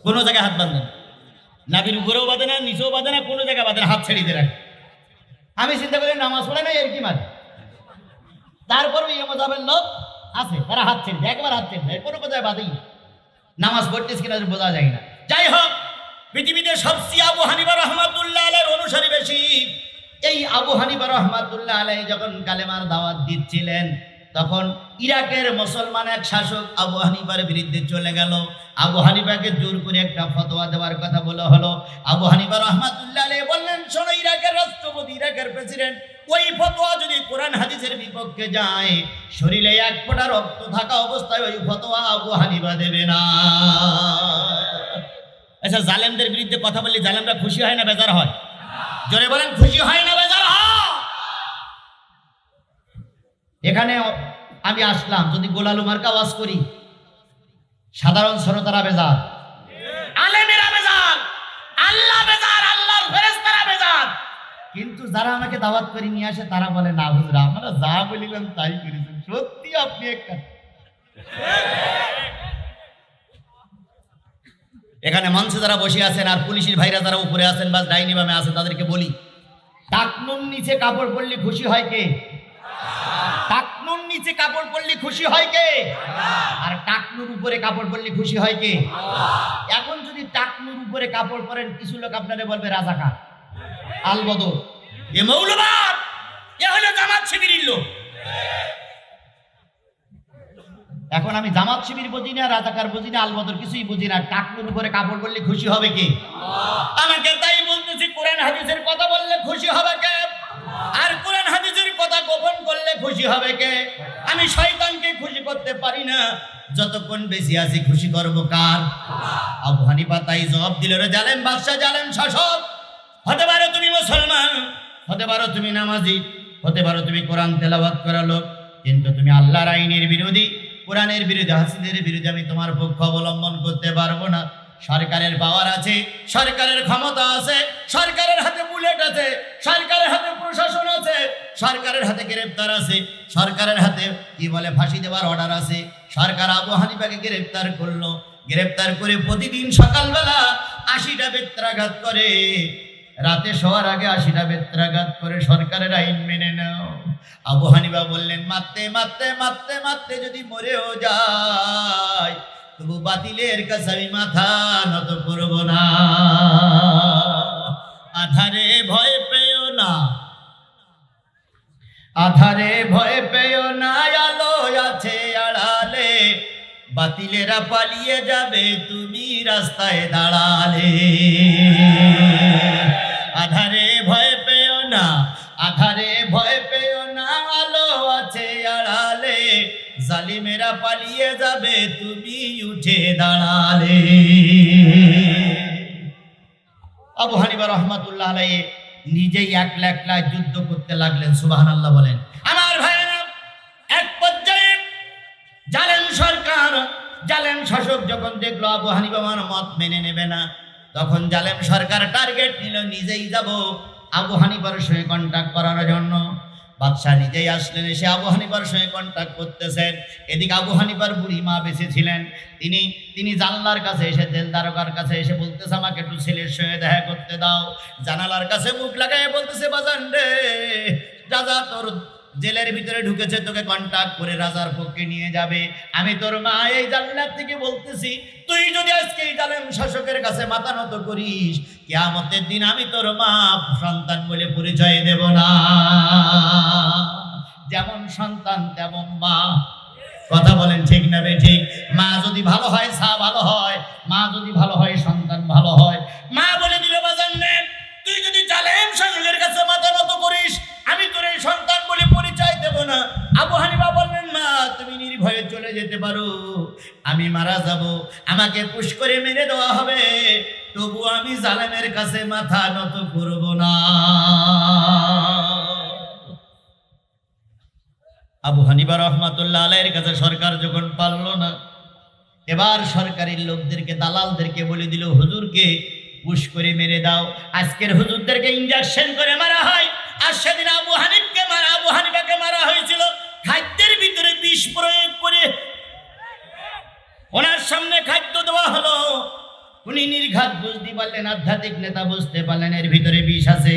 কোনো জায়গায় হাত বাঁধে না। নাবির উপরেও বাঁধে না, নিচেও বাঁধে না, কোনো জায়গায় বাঁধে না, হাত ছেড়ে দিয়ে রাখে। আমি চিন্তা করি নামাজ পড়ে না এর কি মানে? তারপরে এই মাযহাবের লোক আছে তারা হাত ছেড়ে দেয়, একবার হাত ছেড়ে দেয়, কোনো কোথায় বাঁধেই না। নামাজ পড়তেছে কিনা বোঝা যায় না। যাই হোক, পৃথিবীতে সবচেয়ে আবু হানিফা রাহমাতুল্লাহ আলাইহির অনুসারী বেশি। এই আবু হানিফা রাহমাতুল্লাহ আলাইহি যখন কালেমার দাওয়াত দিচ্ছিলেন তখন ইরাকের মুসলমান এক শাসক আবু হানিফার বিরুদ্ধে চলে গেল। আবু হানিফাকে জোর করে একটা ফতোয়া দেওয়ার কথা বলা হলো। আবু হানিফা রাহমাতুল্লাহ আলাইহি বললেন, শোনো ইরাকের রাষ্ট্রপতি, ইরাকের প্রেসিডেন্ট, ওই ফতোয়া যদি কোরআন হাদিসের বিপক্ষে যায়, শরীরে এক ফোঁটা রক্ত থাকা অবস্থায় ওই ফতোয়া আবু হানিফা দেবে না। আচ্ছা, জালেমদের বিরুদ্ধে কথা বললে জালেমরা খুশি হয় না বেজার হয়? জোরে বলেন, খুশি হয় না বেজার হয়? এখানে আমি আসলাম, যদি গোলালু মার্কা ওয়াজ করি, সাধারণ শ্রোতারা বেজার, আলেমেরা বেজার, আল্লাহ বেজার, আল্লাহর ফেরেশতারা বেজার। কিন্তু যারা আমাকে দাওয়াত করে নিয়ে আসে তারা বলে, না হুজুর আপনারা যা বলিলেন তাই করেছেন, সত্যি আপনি একটা। এখানে মঞ্চে যারা বসে আছেন আর পুলিশের ভাইরা যারা উপরে আছেন বা ডাইনি বামে আছেন তাদেরকে বলি, টাকনুর নিচে কাপড় পরলে খুশি হয় কে? টাকনুর নিচে কাপড় পরলে খুশি হয় কে? আর টাকনুর উপরে কাপড় পরলে খুশি হয় কে? এখন যদি টাকনুর উপরে কাপড় পরেন, কিছু লোক আপনারা বলবে রাজাকার, আলবদর, এ মৌলবাদ, এ হলো জামাত শিবিরের লোক। এখন আমি জামাত শিবির বুঝি না, রাজাকার বুঝি না, আলবদর কিছুই বুঝি না। টাকনুর উপরে কাপড় পরলে খুশি হবে কে? আমাকে তাই বলতেছি, কোরআন হাদিসের কথা বললে খুশি হবে কে? আর কোরআন হাদিসের কথা গোপন করলে খুশি হবে কে? আমি শয়তানকে খুশি করতে পারি না, যতক্ষণ বেশি আছি খুশি করব কার? আবু হানিফা তাই জবাব দিল, রে জালেম বাদশা, জালেম শাসক, হতে পারো তুমি মুসলমান, হতে পারো তুমি নামাজি, হতে পারো তুমি কোরআন তেলাওয়াত করা লোক, কিন্তু তুমি আল্লাহর আইনের বিরোধী, কোরআনের বিরোধী, হাসিদের বিরোধী আমি তোমার পক্ষ অবলম্বন করতে পারবো না। সরকারের পাওয়ার আছে, সরকারের ক্ষমতা আছে, সরকারের হাতে বুলেট আছে, সরকারের হাতে প্রশাসন আছে, সরকারের হাতে গ্রেফতার আছে, সরকারের হাতে কি বলে ফাঁসি দেওয়ার অর্ডার আছে। সরকার আবু হানিফাকে গ্রেফতার করলো, গ্রেফতার করে প্রতিদিন সকালবেলা 80টা বেত্রাঘাত করে, রাতে শোয়ার আগে 80টা বেত্রাঘাত করে। সরকারের আইন মেনে নাও। আবু হানিফা বললেন, মারতে মারতে মারতে মারতে যদি মরেও যায় তবু বাতিলের কাছে আমি মাথা নত করব না। আধারে ভয় পেও না, আধারে ভয় পেও না, আলো আছে আড়ালে, বাতিলেরা পালিয়ে যাবে তুমি রাস্তায় দাঁড়ালে। আধারে ভয় পেও না, আধারে ভয় পেও না, আলো আছে আড়ালে, জালিমের জালিমেরা পালিয়ে যাবে, তুমি উঠে দাঁড়ালে। আবু হানিফা রাহমাতুল্লাহ আলাইহি নিজেই একলা একলা যুদ্ধ করতে লাগলেন। সুবহানাল্লাহ বলেন। আমার ভাইরা, এক পর্যায়ে জালেম সরকার, জালেম শাসক যখন দেখলো আবু হানিফা আমার মত মেনে নেবে না, তখন জালেম সরকার টার্গেট নিল নিজেই যাব আবু হানিফার সঙ্গে কন্ট্যাক্ট করার জন্য। বাদশাহ নিজেই আসলেন, এসে আবু হানিফার সঙ্গে কন্ট্যাক্ট করতেছেন। এদিকে আবু হানিফার বুড়ি মা বেঁচে ছিলেন। তিনি জানলার কাছে এসে, জেল দারোগার কাছে এসে বলতেছে, আমাকে একটু ছেলের সঙ্গে দেখা করতে দাও। জানালার কাছে মুখ লাগায় বলতেছে, বাজান রে, রাজা তোর জেলের ভিতরে ঢুকেছে, তোকে কন্ট্যাক্ট করে রাজার পক্ষে নিয়ে যাবে। আমি তোর মা এই জান্নাত থেকে বলতেছি, তুই যদি আজকে এই জালেম শাসকের কাছে মাথা নত করিস, কিয়ামতের দিন আমি তোর মা সন্তান বলে পরিচয় দেব না। যেমন সন্তান তেমন মা। কথা বলেন ঠিক না বেঠিক? মা যদি ভালো হয় সা ভালো হয়, মা যদি ভালো হয় সন্তান ভালো হয়। মা বলে দিল, বাজান নে, তুই যদি জালেম শাসকের কাছে মাথা নত করিস, আমি তোর এই সন্তান বলে পরিচয় দেব না। আবু হানিফা বললেন, মা তুমি নির্ভয়ে চলে যেতে পারো, আমি মারা যাব, আমাকে পুশ করে মেরে দেওয়া হবে, তবু আমি জালেমের কাছে মাথা নত করব না। আবু হানিফা রাহমাতুল্লাহ আলাইহির কাছে সরকার যখন পারল না, এবার সরকারি লোকদেরকে, দালালদেরকে বলে দিল, হুজুরকে পুশ করে মেরে দাও। আজকের হুজুরদেরকে ইনজেকশন করে মারা হয়, আর সেদিন আবু হানিফাকে মারা হয়েছিল খাদ্যের ভিতরে বিষ প্রয়োগ করে। ওনার সামনে খাদ্য দেওয়া হলো, উনি নির্ঘাত বুঝতে পারলেন, আধ্যাত্মিক নেতা বুঝতে পারলেন এর ভিতরে বিষ আছে।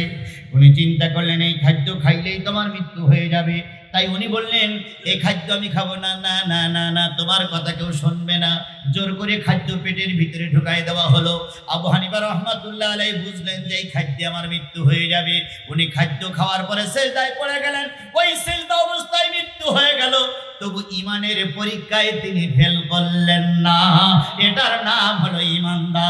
উনি চিন্তা করলেন, এই খাদ্য খাইলেই তোমার মৃত্যু হয়ে যাবে। তাই উনি বললেন, এই খাদ্য আমি খাবো না। না না না না, তোমার কথা কেউ শুনবে না। জোর করে খাদ্য পেটের ভিতরে ঢুকাই দেওয়া হলো। আবু হানিফা রাহমাতুল্লাহ আলাইহি বুঝলেন যে এই খাদ্যে আমার মৃত্যু হয়ে যাবে। উনি খাদ্য খাওয়ার পরে সিজদায় পড়ে গেলেন। ওই সিজদা অবস্থায় মৃত্যু হয়ে গেল, তবু ইমানের পরীক্ষায় তিনি ফেল করলেন না। এটার নাম হলো ইমানদার।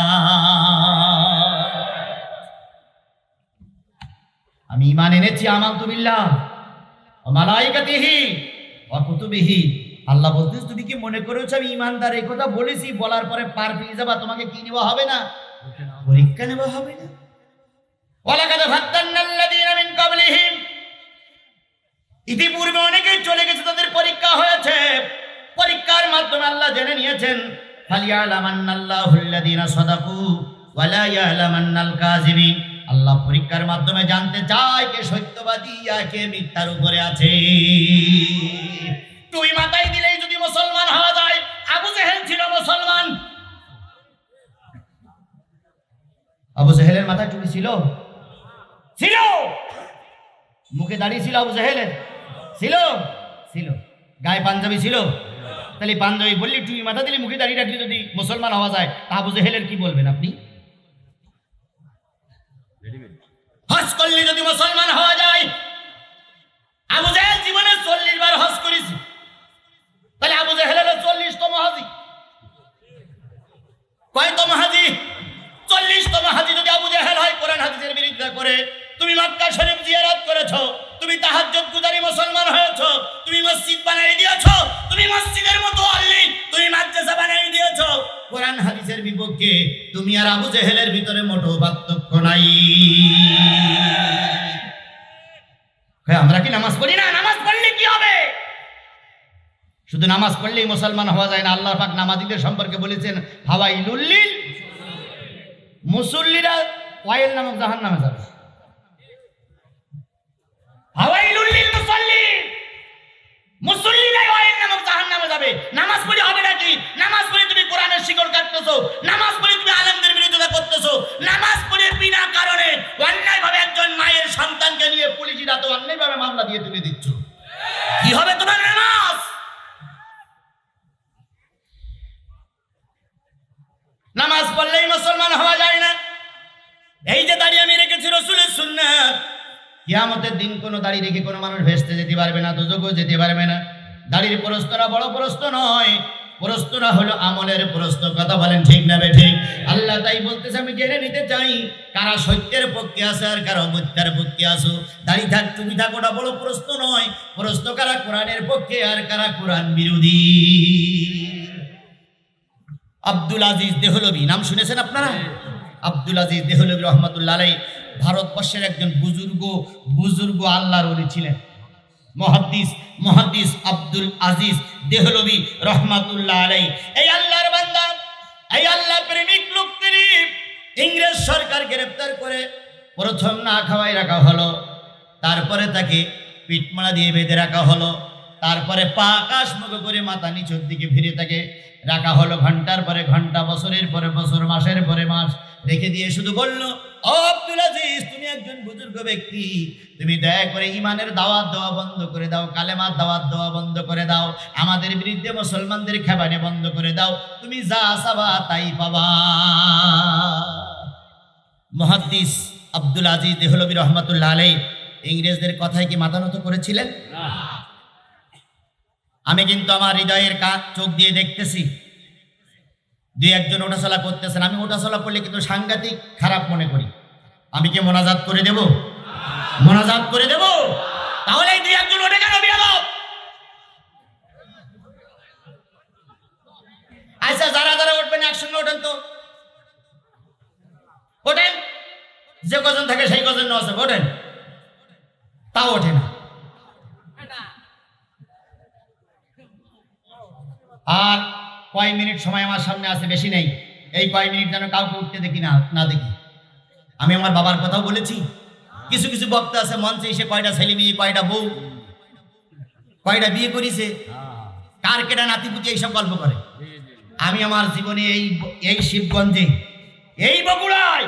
আমি ঈমান এনেছি, আমানতু বিল্লাহ ওয়া মালাইকাতিহি ওয়া কুতুবিহি। আল্লাহ বলতেছে, তুমি কি মনে করেছো আমি ঈমানদার? এই কথা বলেছি, বলার পরে পার পেয়ে যাবা, তোমাকে কি নেওয়া হবে না? পরীক্ষা নেওয়া হবে না। ওয়ালাকাদ ফাত্তানাল্লাযীনা মিন ক্বাবলিহিম, ইতিপূর্বে অনেকেই চলে গেছে, তাদের পরীক্ষা হয়েছে। পরীক্ষার মাধ্যমে আল্লাহ জেনে নিয়েছেন, ফালিয়ালামান্নাল্লাহুল্লাযীনা সাদাকু ওয়া লা ইয়ালামান্নাল কাযিবিন। আল্লাহ পরীক্ষার মাধ্যমে জানতে চায় কে সত্যবাদী আর কে মিথ্যার উপরে আছে। তুই মাথায় দিলেই যদি মুসলমান হওয়া যায়, আবু জেহেল ছিল মুসলমান। আবু জেহেলের মাথায় টুপি ছিল? ছিল। মুখে দাড়ি ছিল আবু জেহেলের? ছিল। ছিল। গায়ে পাঞ্জাবি ছিল? তাহলে পাঞ্জাবি বললি, টুপি মাথা দিলে, মুখে দাড়ি রাখলে যদি মুসলমান হওয়া যায়, আবু জেহেলের কি বলবেন আপনি? হজ করলে যদি মুসলমান হওয়া যায়, আবু জেহেল জীবনে 40 বার হজ করেছে, তাহলে আবু জেহেল হলো 40তম হাজি। কয়তম হাজি? 40তম হাজি যদি আবু জেহেল হয়, কোরআন হাদিসের বিরোধিতা করে। তুমি মক্কা শরীফ জিয়ারত করেছো, তুমি তাহাজ্জুদ গুজারি মুসলমান হয়েছো, তুমি মসজিদ বানিয়ে দিয়েছো, তুমি মসজিদের মতো আল্লি, তুমি মাদ্রাসা বানিয়ে দিয়েছো। কোরআন হাদিসের বিপক্ষে তুমি আর আবু জেহেলের ভিতরে মোটো পার্থক্য নাই। আমরা কি নামাজ পড়ি না? নামাজ পড়লে কি হবে? শুধু নামাজ পড়লেই মুসলমান হওয়া যায় না। আল্লাহ পাক নামাজীদের সম্পর্কে বলেছেন, ফাওয়াইলুল লিল মুসাল্লিরা ওয়াইল নামক জাহান্নামে যাবে। ফাওয়াইলুল লিল মুসাল্লিন, মুসাল্লিরা ওয়াইল নামক জাহান্নামে যাবে। নামাজ পড়ে হবে নাকি? নামাজ পড়ে তুমি কোরআনের শিকড় কাটতেছো, নামাজ পড়ে তুমি আলেমদের বিরোধিতা করতেছো, নামাজ পড়ে বিনা কারণে অন্যায়ভাবে একজন মায়ের সন্তানকে নিয়ে পুলিশের হাতে অন্যায়ভাবে মামলা দিয়ে তুলে দিচ্ছ। কি হবে তোমার নামাজ? নামাজ পড়লেই মুসলমান হওয়া যায় না। এই যে দাড়ি আমি রেখেছি রাসূলের সুন্নাত, কিয়ামতের দিন কোনো দাড়ি রেখে কোনো মানুষ ভেস্তে যেতে পারবে না, দোজখও যেতে পারবে না। দাড়ির প্রস্থটা বড় প্রস্থ নয়, প্রশ্নটা হলো আমলের প্রশ্ন। কথা বলেন ঠিক না বেঠিক? আল্লাহ তাই বলতেছে আমি জেনে নিতে চাই কারা সত্যের পক্ষে আছে আর কারা মিথ্যার পক্ষে আছো। দাড়ি থাক তুমি থাক ওটা বড় প্রশ্ন নয়, প্রশ্ন কারা কোরআনের পক্ষে আর কারা কোরআন বিরোধী। আব্দুল আজিজ দেহলভী নাম শুনেছেন আপনারা? আব্দুল আজিজ দেহলভী রহমাতুল্লাহ আলাইহি ভারতবর্ষের একজন বুজুর্গ আল্লাহর ওলি ছিলেন। মুহাদ্দিস আব্দুল আজিজ দেহলভী রহমাতুল্লাহ আলাইহি এই আল্লাহর বান্দা, এই আল্লাহ প্রেমিক লোকটি ইংরেজ সরকার গ্রেফতার করে প্রথম না খাওয়াই রাখা হলো, তারপরে তাকে পিঠমালা দিয়ে বেঁধে রাখা হলো, তারপরে পা আকাশ মুখ করে মাথা নিচের দিকে ফিরে তাকে রাখা হলো ঘন্টার পরে ঘন্টা, বছরের পরে বছর, মাসের পরে মাস রেখে দিয়ে শুধু বলল, ও আব্দুল আজিজ তুমি একজন বুজুর্গ ব্যক্তি, তুমি দয়া করে ইমানের দাওয়াত দেওয়া বন্ধ করে দাও, কালেমার দাওয়াত দেওয়া বন্ধ করে দাও, আমাদের বিরুদ্ধে মুসলমানদের খেবানে বন্ধ করে দাও, তুমি যা চাবা তাই পাবা। মুহাদ্দিস আব্দুল আজিজ দেহলভী রহমাতুল্লাহ আলাইহি ইংরেজদের কথায় কি মাথা নত করেছিলেন? আমি কিন্তু আমার হৃদয়ের চোখ দিয়ে দেখতেছি দুই একজন ওঠাচলা করতেছেন। আমি ওঠাচলা করলে কিন্তু সাংঘাতিক খারাপ মনে করি। আমি কি মোনাজাত করে দেব? মোনাজাত করে দেব? তাহলে এই দুই একজন ওঠে কেন বিয়াদব? আচ্ছা যারা যারা উঠবেন একসঙ্গে ওঠেন তো, ওঠেন, যে কজন থাকে সেই কজন আছে ওঠেন। তাও ওঠে না। আর কয় মিনিট সময় আমার সামনে আছে, বেশি নেই। এই কয় মিনিট যেন কাউকে উঠতে দেখি না দেখি। আমি আমার বাবার কথাও বলেছি। কিছু কিছু বক্তা আছে মঞ্চে এসে কয়টা ছেলে মেয়ে, কয়টা বউ, কয়টা বিয়ে করেছে, কার কেটা নাতিপুতি এইসব গল্প করে। আমি আমার জীবনে এই শিবগঞ্জে, এই বগুড়ায়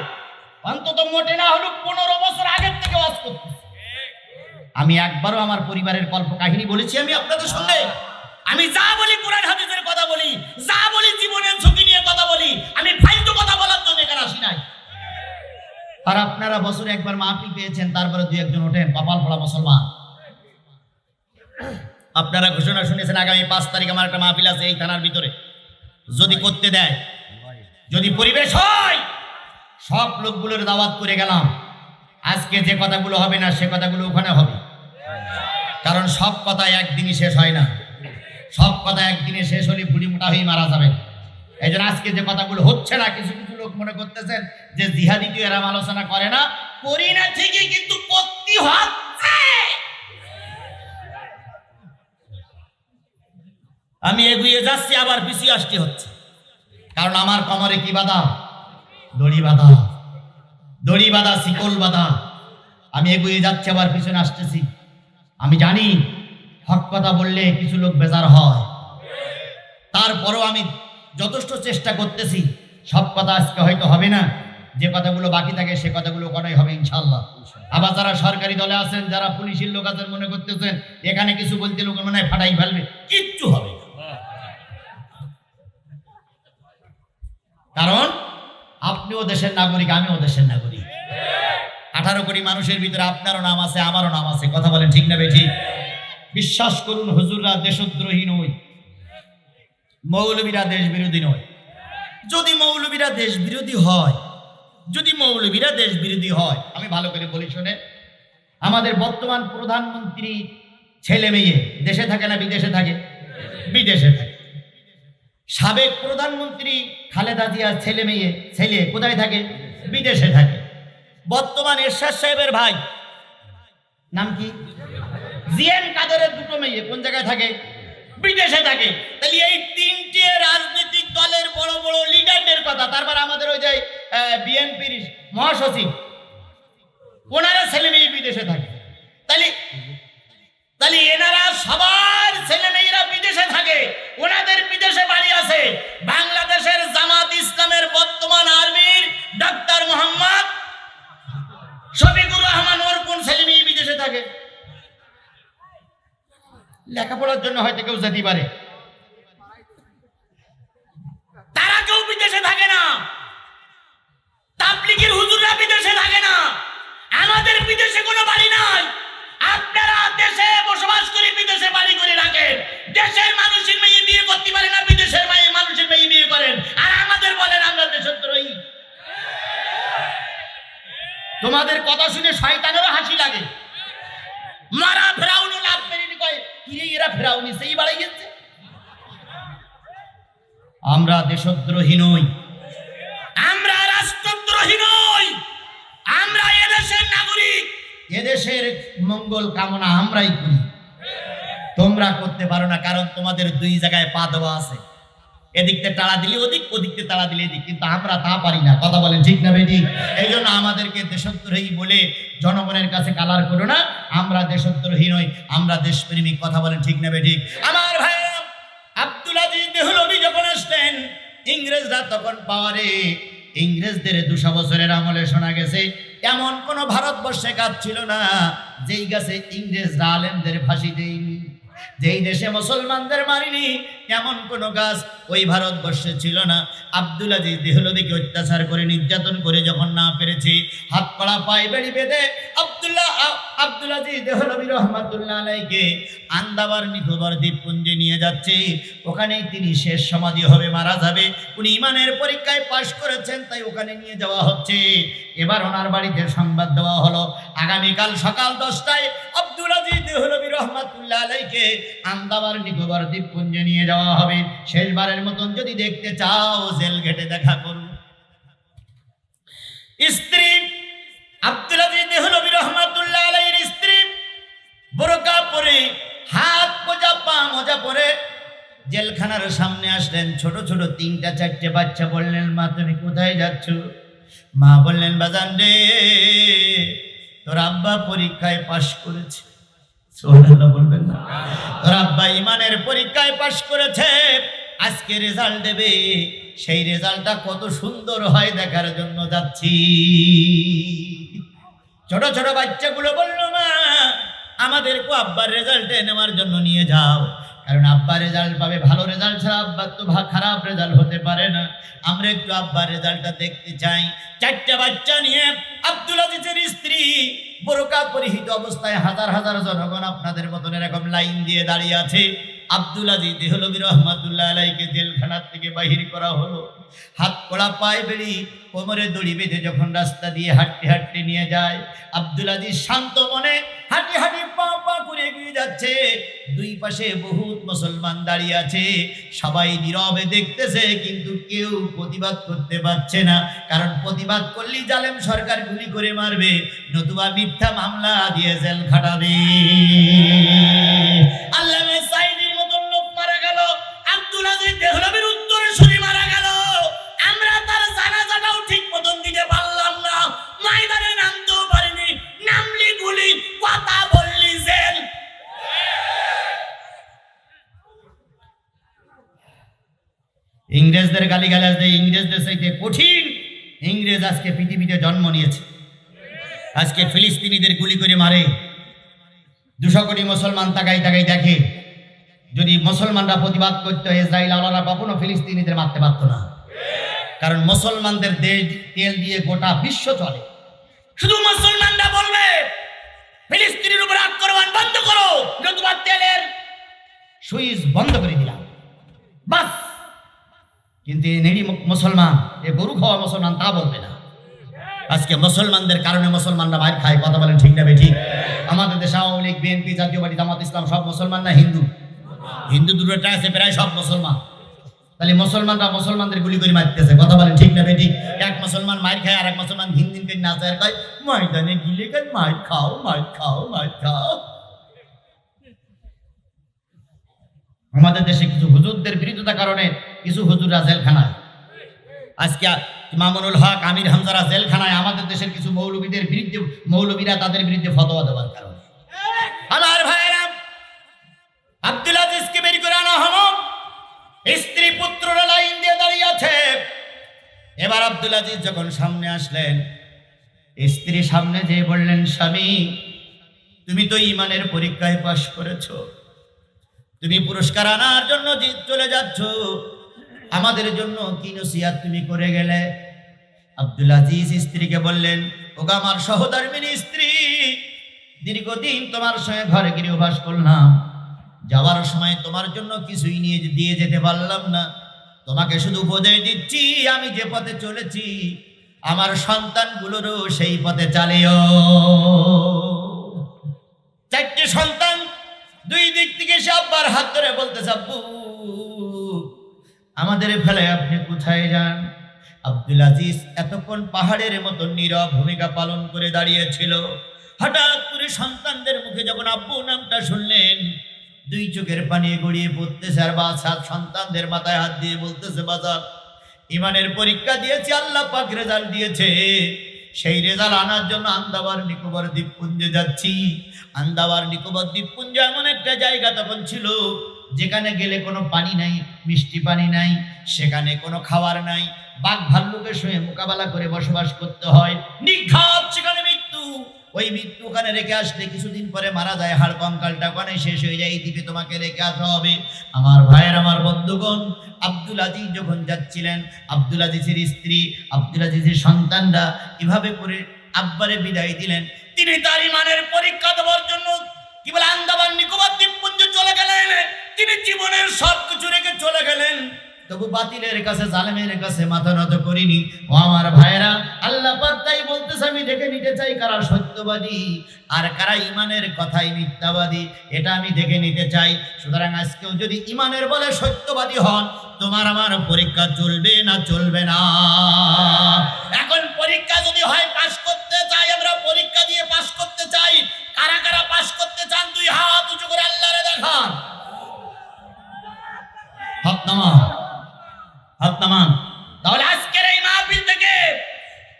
অন্তত মোটে না হলো 15 বছর আগের থেকে ওয়াজ করতেছি। আমি একবারও আমার পরিবারের গল্প কাহিনী বলেছি আমি আপনাদের সঙ্গে? আমি যা বলি কোরআন হাদিসের কথা বলি, যা বলি জীবনের ঝুঁকি নিয়ে কথা বলি। আমি ফালতু কথা বলার জন্য এখানে আসি নাই। আর আপনারা বছরে একবার মাহফিল পেয়েছেন, তারপরে দুই একজন ওঠেন, কপাল পড়া মুসলমান। আপনারা ঘোষণা শুনেছেন আগামী 5 তারিখ আমার একটা মাহফিল আছে এই থানার ভিতরে। যদি করতে দেয়, যদি পরিবেশ হয়, সব লোকগুলোর দাওয়াত করে গেলাম। আজকে যে কথাগুলো হবে না সে কথাগুলো ওখানে হবে, কারণ সব কথা একদিনই শেষ হয় না। সব কথা একদিনে শেষ হলে বুড়ি মোটা হয়ে মারা যাবে। এই জন্য আজকে যে কথাগুলো হচ্ছে না, কিছু কিছু লোক মনে করতেছেন যে জিহাদি তো এরা আলোচনা করে না, করি না ঠিকই, কিন্তু করতে হচ্ছে। আমি এগিয়ে যাচ্ছি, আবার পিছিয়ে আসতে হচ্ছে, কারণ আমার কোমরে কি বাধা? দড়ি বাধা, দড়ি বাধা, শিকল বাধা। আমি এগিয়ে যাচ্ছি, আবার পিছনে আসতেছি। আমি জানি হক কথা বললে কিছু লোক বেজার হয়, তারপরেও আমি যথেষ্ট চেষ্টা করতেছি। সব কথা আজকে হয়তো হবে না, যে কথাগুলো বাকি থাকে সে কথাগুলো করাই হবে ইনশাআল্লাহ। আবার যারা সরকারি দলে আছেন, যারা পুলিশের লোক আছেন, মনে করতেছেন এখানে কিছু বলতে লোক মনে হয় ফাটাই ফেলবে, কিচ্ছু হবে না। কারণ আপনিও দেশের নাগরিক, আমিও দেশের নাগরিক। 18 কোটি মানুষের ভিতরে আপনারও নাম আছে, আমারও নাম আছে। কথা বলেন ঠিক না বেঠিক? বিশ্বাস করুন হুজুররা দেশদ্রোহী নয়, মৌলবীরা দেশ বিরোধী নয়। যদি মৌলবীরা দেশ বিরোধী হয়, আমি ভালো করে বলি শোনে, আমাদের বর্তমান প্রধানমন্ত্রী ছেলে মেয়ে দেশে থাকে না বিদেশে থাকে? বিদেশে থাকে। সাবেক প্রধানমন্ত্রী খালেদা জিয়ার ছেলে কোথায় থাকে? বিদেশে থাকে। বর্তমান এরশাদ সাহেবের ভাই নাম কি? জিএম কাদেরের দুটো মেয়ে কোন জায়গায় থাকে? বিদেশে থাকে। তাহলে এই তিনটে রাজনৈতিক দলের বড় বড় লিডারদের কথা, তারপর আমাদের ওই যে বিএনপির মহাসচিব, ওনারা ছেলে মেয়ে বিদেশে থাকে। তাহলে এনারা সবার ছেলে মেয়েরা বিদেশে থাকে, ওনাদের বিদেশে বাড়ি আছে। বাংলাদেশের জামাত ইসলামের বর্তমান আর্মির ডাক্তার মোহাম্মদ শফিকুর রহমান, ওর কোন ছেলে মেয়ে বিদেশে থাকে? লেখাপড়ার জন্য হয়তো কেউ যেতে পারে, তারা কেউ বিদেশে থাকে না। তাবলীগের হুজুররা বিদেশে থাকে না। আমাদের বিদেশে কোনো বাড়ি নাই। আপনারা দেশে বসবাস করে বিদেশে বাড়ি করে রাখেন। দেশের মানুষের মেয়ে বিয়ে করতে পারে না, বিদেশের তাদের কথা শুনে শয়তানেরও হাসি লাগে। মারা ফেরাউনও লাভ মেরেনি, কয় কিরে এরা ফেরাউনি সেই বাড়াই গেছে। আমরা দেশদ্রোহী নই, আমরা রাষ্ট্রদ্রোহী নই, আমরা এদেশের নাগরিক, এদেশের মঙ্গল কামনা আমরাই করি। তোমরা করতে পারো না, কারণ তোমাদের দুই জায়গায় পা দেওয়া আছে, এদিকতে তাড়া দিলে ওদিক, ওদিকতে তাড়া দিলে এদিক, কিন্তু আমরা তা পারি না। কথা বলেন ঠিক না বেঠিক? এই জন্য আমাদেরকে দেশদ্রোহী বলে জনগণের কাছে কালার করো না। আমরা দেশদ্রোহী নই, আমরা দেশপ্রেমিক। কথা বলেন ঠিক না বেঠিক? আমার ভাই আব্দুল আজিজ দেহলভী যখন আসলেন, ইংরেজরা তখন পাওয়ারে। ইংরেজদের 200 বছরের আমলে শোনা গেছে এমন কোন ভারতবর্ষে গাছ ছিল না যেই গাছে ইংরেজরা আলেমদের ফাঁসি দেয়নি, যেই দেশে মুসলমানদের মারিনি, এমন কোন গাছ ওই ভারতবর্ষে ছিল না। আব্দুল আজিজ দেহলভীকে অত্যাচার করে নির্যাতন করে যখন না পেরেছে, হাত কড়া পায়ে বেড়ি বেঁধে আব্দুল আজিজ দেহলভী রহমাতুল্লাহ আলাইহিকে আন্দামান নিকোবর দ্বীপপুঞ্জে নিয়ে যাচ্ছে। ওখানেই তিনি শেষ সমাধি হবে, মারা যাবে। উনি ইমানের পরীক্ষায় পাশ করেছেন, তাই ওখানে নিয়ে যাওয়া হচ্ছে। এবার ওনার বাড়িতে সংবাদ দেওয়া হলো আগামীকাল সকাল 10টায় আব্দুল আজিজ দেহলভী রহমাতুল্লাহ আলাইহিকে আন্দামান নিকোবর দ্বীপপুঞ্জে নিয়ে যাওয়া হবে। শেষবারের মতন যদি দেখতে চাও জেল গেটে দেখা করুন। স্ত্রী আব্দুল আজিজ দেহলভী রহমাতুল্লাহ আলাইহির স্ত্রী বোরকা পরে, হাত মোজা পা মোজা পরে জেলখানার সামনে আসলেন। ছোট ছোট 3-4টে বাচ্চা বললেন, মা তুমি কোথায় যাচ্ছ? মা বললেন, বাজান রে, তোর আব্বা পরীক্ষায় পাশ করেছে। সুবহানাল্লাহ বলবেন না? তোর আব্বা ইমানের পরীক্ষায় পাশ করেছে, আজকে রেজাল্ট দেবে। সেই রেজাল্টটা কত সুন্দর হয় দেখার জন্য যাচ্ছি। ছোট ছোট বাচ্চাগুলো বলল, মা আমাদেরকে আব্বার রেজাল্ট নেওয়ার জন্য নিয়ে যাও, কারণ আব্বা রেজাল্ট পাবে। ভালো রেজাল্ট ছাড়া আব্বার তো খারাপ রেজাল্ট হতে পারে না। আমরা একটু আব্বার রেজাল্টটা দেখতে চাই। 4টে বাচ্চা নিয়ে আব্দুল আজিজের স্ত্রী বোরকা পরিহিত অবস্থায়, হাজার হাজার জনগণ আপনাদের মতন এরকম লাইন দিয়ে দাঁড়িয়ে আছে। আব্দুল আজিজ দেহলভী রহমাতুল্লাহ আলাইহিকে জেলখানা থেকে বাহির করা হলো। হাত কড়া পায়ে বেড়ি, কোমরে দড়ি বেঁধে যখন রাস্তা দিয়ে হাঁটতে হাঁটতে নিয়ে যায়, আব্দুল আজিজ শান্ত মনে হাঁটি হাঁটি পা পা করে এগিয়ে যাচ্ছে। দুই পাশে বহুত মুসলমান দাঁড়িয়ে আছে, সবাই নীরবে দেখতেছে, কিন্তু কেউ প্রতিবাদ করতে পারছে না। কারণ প্রতিবাদ করলেই জালেম সরকার গুলি করে মারবে, নতুবা মিথ্যা মামলা দিয়ে জেল খাটাবে। আল্লামা সাঈদীর মতন লোক মারা গেল, আব্দুল আজিজ দেহলভীর উত্তরে শুনি মারা গেল। আমরা তার জানাজাটাও ঠিক মতন দিতে পারলাম না, ময়দানে নামতেও পারিনি। নামলি গুলি, কথা বললি জেল। ইংরেজদের গালিগালাজ দেয়, ইংরেজদের চাইতে কঠিন ইংরেজ আজকে পৃথিবীতে জন্ম নিয়েছে। আজকে ফিলিস্তিনিদের গুলি করে মারে। 200 কোটি মুসলমান তাকাই তাকাই দেখে। যদি মুসলমানরা প্রতিবাদ করতো, ইসরায়েল আলারা কখনো ফিলিস্তিনিদের মারতে পারত না। কারণ মুসলমানদের দেশ তেল দিয়ে গোটা বিশ্ব চলে। শুধু মুসলমানরা বলবে ফিলিস্তিনের উপর আক্রমণ বন্ধ করো, নতুবা তেলের সুইচ বন্ধ করে দিলাম, বাস। কিন্তু এই নেড়ি মুসলমান, এ গরু খাওয়া মুসলমান তা বলবে না। আজকে মুসলমানদের কারণে মুসলমানরা মার খায়। কথা বলেন ঠিক না বেঠিক? আমাদের দেশে আওয়ামী লীগ, বিএনপি, জাতীয় পার্টি, জামাত ইসলাম সব মুসলমান না হিন্দু? হিন্দু দুটোটা আছে, প্রায় সব মুসলমান। তাহলে মুসলমানরা মুসলমানদের গুলি করে মারতেছে। কথা বলেন ঠিক না বেঠিক? এক মুসলমান মার খায়, আর এক মুসলমান দিন দিন করে নাচে আর কয় ময়দানে গিলে কয় মার খাও, মার খাও, মার খাও। আমাদের দেশে কিছু হুজুরদের বিরোধিতার কারণে কিছু হুজুররা জেলখানায়। আজকে মামুনুল হক, আমির হামজারা জেলখানায়। আমাদের দেশের কিছু মৌলবীদের বিরুদ্ধে, মৌলবীরা তাদের বিরুদ্ধে ফতোয়া দেওয়ার কারণে। আমার ভাইরা, আব্দুল আজিজকে বের করে আনা হলো। স্ত্রী পুত্ররা লাইন দিয়ে দাঁড়িয়ে আছে। এবার আব্দুল আজিজ যখন সামনে আসলেন, স্ত্রী সামনে যেয়ে বললেন, স্বামী তুমি তো ইমানের পরীক্ষায় পাশ করেছো, তুমি পুরস্কার আনার জন্য চলে যাচ্ছ, আমাদের জন্য কি নসিহত তুমি করে গেলে? আব্দুল আজিজ স্ত্রীকে বললেন, ওগো আমার সহধর্মিনী স্ত্রী, দীর্ঘদিন তোমার সঙ্গে ঘরে গৃহবাস করলাম, যাওয়ার সময় তোমার জন্য কিছুই নিয়ে দিয়ে যেতে পারলাম না। তোমাকে শুধু উপদেশ দিচ্ছি, আমি যে পথে চলেছি আমার সন্তানগুলোরও সেই পথে চালিও। চারটে সন্তান দুই দিক থেকে সে আব্বার হাত ধরে বলতেছে, আব্বু আমাদের ফেলে আপনি কোথায় যান? আব্দুল আজিজ এতক্ষণ পাহাড়ের মতো নীরব ভূমিকা পালন করে দাঁড়িয়েছিল। হঠাৎ করে সন্তানদের মুখে যখন আব্বু নামটা শুনলেন, দুই চোখের পানি গড়িয়ে পড়তেছে। আর বাদশাহ সন্তানদের মাথায় হাত দিয়ে বলতেছে, বাজার ইমানের পরীক্ষা দিয়েছি, আল্লাহ পাক রেজাল্ট দিয়েছে, সেই রেজাল্ট আনার জন্য আন্দামান নিকোবর দ্বীপপুঞ্জে যাচ্ছি। আন্দামান নিকোবর দ্বীপপুঞ্জ এমন একটা জায়গা তখন ছিল যেখানে গেলে কোনো পানি নাই, মিষ্টি পানি নাই, সেখানে কোনো খাবার নাই, বাঘ ভাল্লুকের সঙ্গে মোকাবেলা করে বসবাস করতে হয়, নিঘাত সেখানে মৃত্যু। ওই মৃত্যু ওখানে রেখে আসলে কিছুদিন পরে মারা যায়, হাড় কঙ্কালটা ওখানে শেষ হয়ে যায়, এই দ্বীপে তোমাকে রেখে আসা হবে। আমার ভাইয়ের, আমার বন্ধুগণ, আব্দুল আজিজ যখন যাচ্ছিলেন, আব্দুল আজিজের স্ত্রী, আব্দুল আজিজের সন্তানরা এভাবে করে আব্বারে বিদায় দিলেন। তিনি তার ইমানের পরীক্ষা দেওয়ার জন্য কি বলে আন্দামান নিকোবর দ্বীপপুঞ্জে চলে গেলেন। তিনি জীবনের সবকিছু রেখে চলে গেলেন, তবু বাতিলের কাছে, জালেমের কাছে মাথা নত করিনি। ও আমার ভাইয়েরা, আল্লাহ পাক তাই বলতেছে, আমি দেখে নিতে চাই কারা সত্যবাদী আর কারা ইমানের কথাই মিথ্যাবাদী, এটা আমি দেখে নিতে চাই। সুতরাং আজকেও যদি ইমানের বলে সত্যবাদী হন, তোমার আমার পরীক্ষা চলবে না চলবে না? এখন পরীক্ষা যদি হয় পাস করতে চাই, আমরা পরীক্ষা দিয়ে পাস করতে চাই। কারা কারা পাস করতে চান দুই হাত উঁচু করে আল্লাহরে দেখান। হাত নামান, হাত নামান। তাহলে আজকের এই মাহফিল থেকে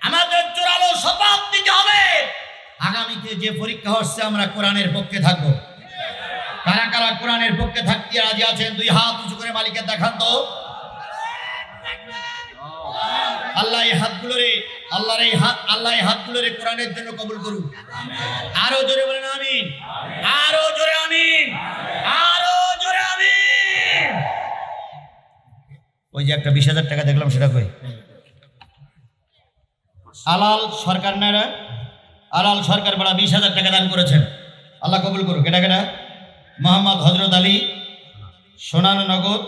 আমাদের জোরালো শপথ নিতে হবে, আগামীতে যে পরীক্ষা হচ্ছে আমরা কোরআনের পক্ষে থাকবো। কারা কারা কোরআনের পক্ষে থাকতে রাজি আছেন দুই হাত উঁচু করে মালিকের দেখান তো। আল্লাহ এই হাতগুলোরে, আল্লাহর এই হাত, আল্লাহ এই হাতগুলোরে কোরআনের জন্য কবুল করুন। আরো জোরে বলেন আমিন, আরো জোরে আমিন, আরো জোরে আমিন। ওই যে একটা 20,000 টাকা দেখলাম, সেটা কই? আলাল সরকার না, আলাল সরকার বড় 20,000 টাকা দান করেছেন, আল্লাহ কবুল করুক। কেটা কেটা? মোহাম্মদ হজরত আলী সোনান নগদ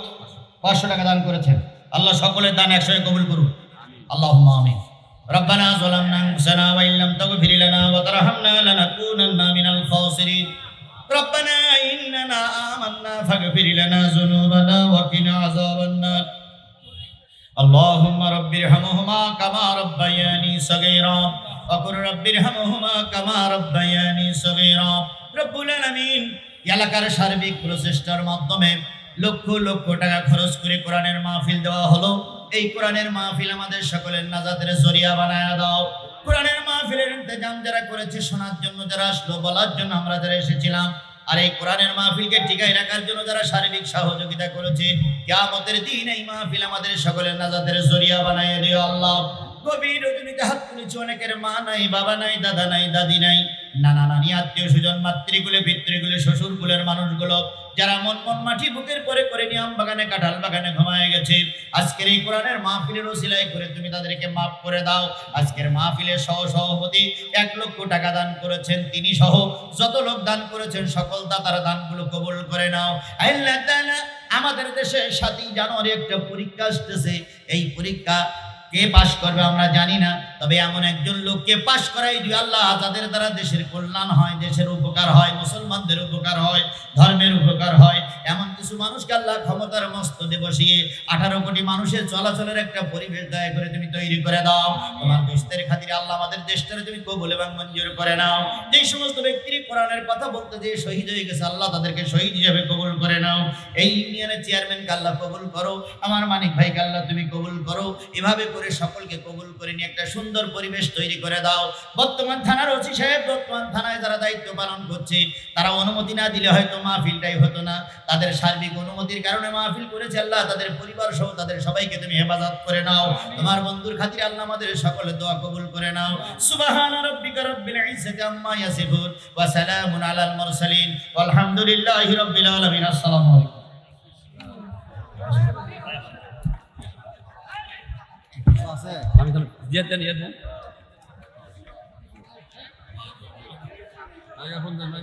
500 টাকা দান করেছেন, আল্লাহ সকলের দান একসঙ্গে কবুল করুন, আল্লাহুম্মা আমিন। রব্বানা যালামনা আনফুসানা ওয়া ইল্লাম তাগফির লানা ওয়া তারহামনা লানাকুনান্না মিনাল খাসিরিন। রব্বানা ইন্নানা আমান্না ফাগফির লানা যুনুবানা ওয়া কিনা আযাবান নার। আল্লাহুম্মা রাব্বিরহামহুমা কামা রাব্বায়ানি সাগীরা ওয়া কুর রাব্বিরহামহুমা কামা রাব্বায়ানি সাগীরা। রব্বুল আলামিন, এলাকার সার্বিক প্রচেষ্টার মাধ্যমে লক্ষ লক্ষ টাকা খরচ করে কোরআনের মাহফিল দেওয়া হলো। এই কোরআনের মাহফিল আমাদের সকলের নাজাতের জরিয়া বানায়া দাও। কোরআনের মাহফিলের ইন্তজাম যারা করেছে, শোনার জন্য যারা আসলো, বলার জন্য আমরা যারা এসেছিলাম, আর এই কোরআনের মাহফিলকে টিকায় রাখার জন্য যারা শারীরিক সহযোগিতা করেছে, কিয়ামতের দিন এই মাহফিল আমাদের সকলের নাজাতের জরিয়া বানায়া দিও আল্লাহ। গভীর রজনীতে হাত তুলেছি, অনেকের মা নাই, বাবা নাই, দাদা নাই, দাদি নাই, নানা নানি, আত্মীয় স্বজন, মাতৃকুলে, পিতৃকুলে, শ্বশুরকুলের মানুষগুলো যারা মন মাটি বুকের পরে করে নিয়াম বাগানে, কাঁঠাল বাগানে ঘুমায় গেছে, আজকের এই কোরআনের মাহফিলের ওসিলায় করে তুমি তাদেরকে মাফ করে দাও। আজকের মাহফিলের সভাপতি 1 লক্ষ টাকা দান করেছেন, তিনি সহ যত লোক দান করেছেন সকল দাতার দানগুলো কবুল করে নাও। আল্লাহ তাআলা, আমাদের দেশে 7 জানুয়ারি একটা পরীক্ষা আসতেছে, এই পরীক্ষা কে পাশ করবে আমরা জানি না, তবে এমন একজন লোককে পাশ করাই দিও আল্লাহ, যাদের দ্বারা দেশের কল্যাণ হয়, দেশের উপকার হয়, মুসলমানদের উপকার হয়, ধর্মের উপকার হয়, এমন কিছু মানুষকে আল্লাহ ক্ষমতার মস্তদে বসিয়ে 18 কোটি মানুষের চলাচলের একটা পরিবেশ দয়া করে তুমি তৈরি করে দাও। তোমার দোস্তের খাতিরে আল্লাহ আমাদের দেশটারে তুমি কবুল এবং মঞ্জুর করে নাও। যেই সমস্ত ব্যক্তির কোরআনের কথা বলতে যে শহীদ হয়ে গেছে, আল্লাহ তাদেরকে শহীদ হিসেবে কবুল করে নাও। এই ইউনিয়নের চেয়ারম্যানকে আল্লাহ কবুল করো, আমার মানিক ভাইকে আল্লাহ তুমি কবুল করো। এভাবে করে সকলকে কবুল করে নিয়ে একটা সুন্দর পরিবেশ তৈরি করে দাও। বর্তমান থানার ওসি সাহেব, বর্তমান থানায় যারা দায়িত্ব পালন করছে, তারা অনুমতি না দিলে হয়তো মাহফিলটাই হতো না। তাদের সার্বিক অনুমতির কারণে মাহফিল করেছে আল্লাহ, তাদের পরিবার সহ তাদের সবাইকে তুমি হেফাজত করে নাও। তোমার বন্ধুর খাতিরে আল্লাহ আমাদের সকলের দোয়া কবুল করে নাও। সুবহানা রাব্বিকা রাব্বিল ইজ্জাতি আম্মা ইয়াসিফুন ওয়া সালামুন আলাল মুরসালিন ওয়ালহামদুলিল্লাহি রাব্বিল আলামিন। আসসালামু আলাইকুম। আমি তো দিয়ে দেন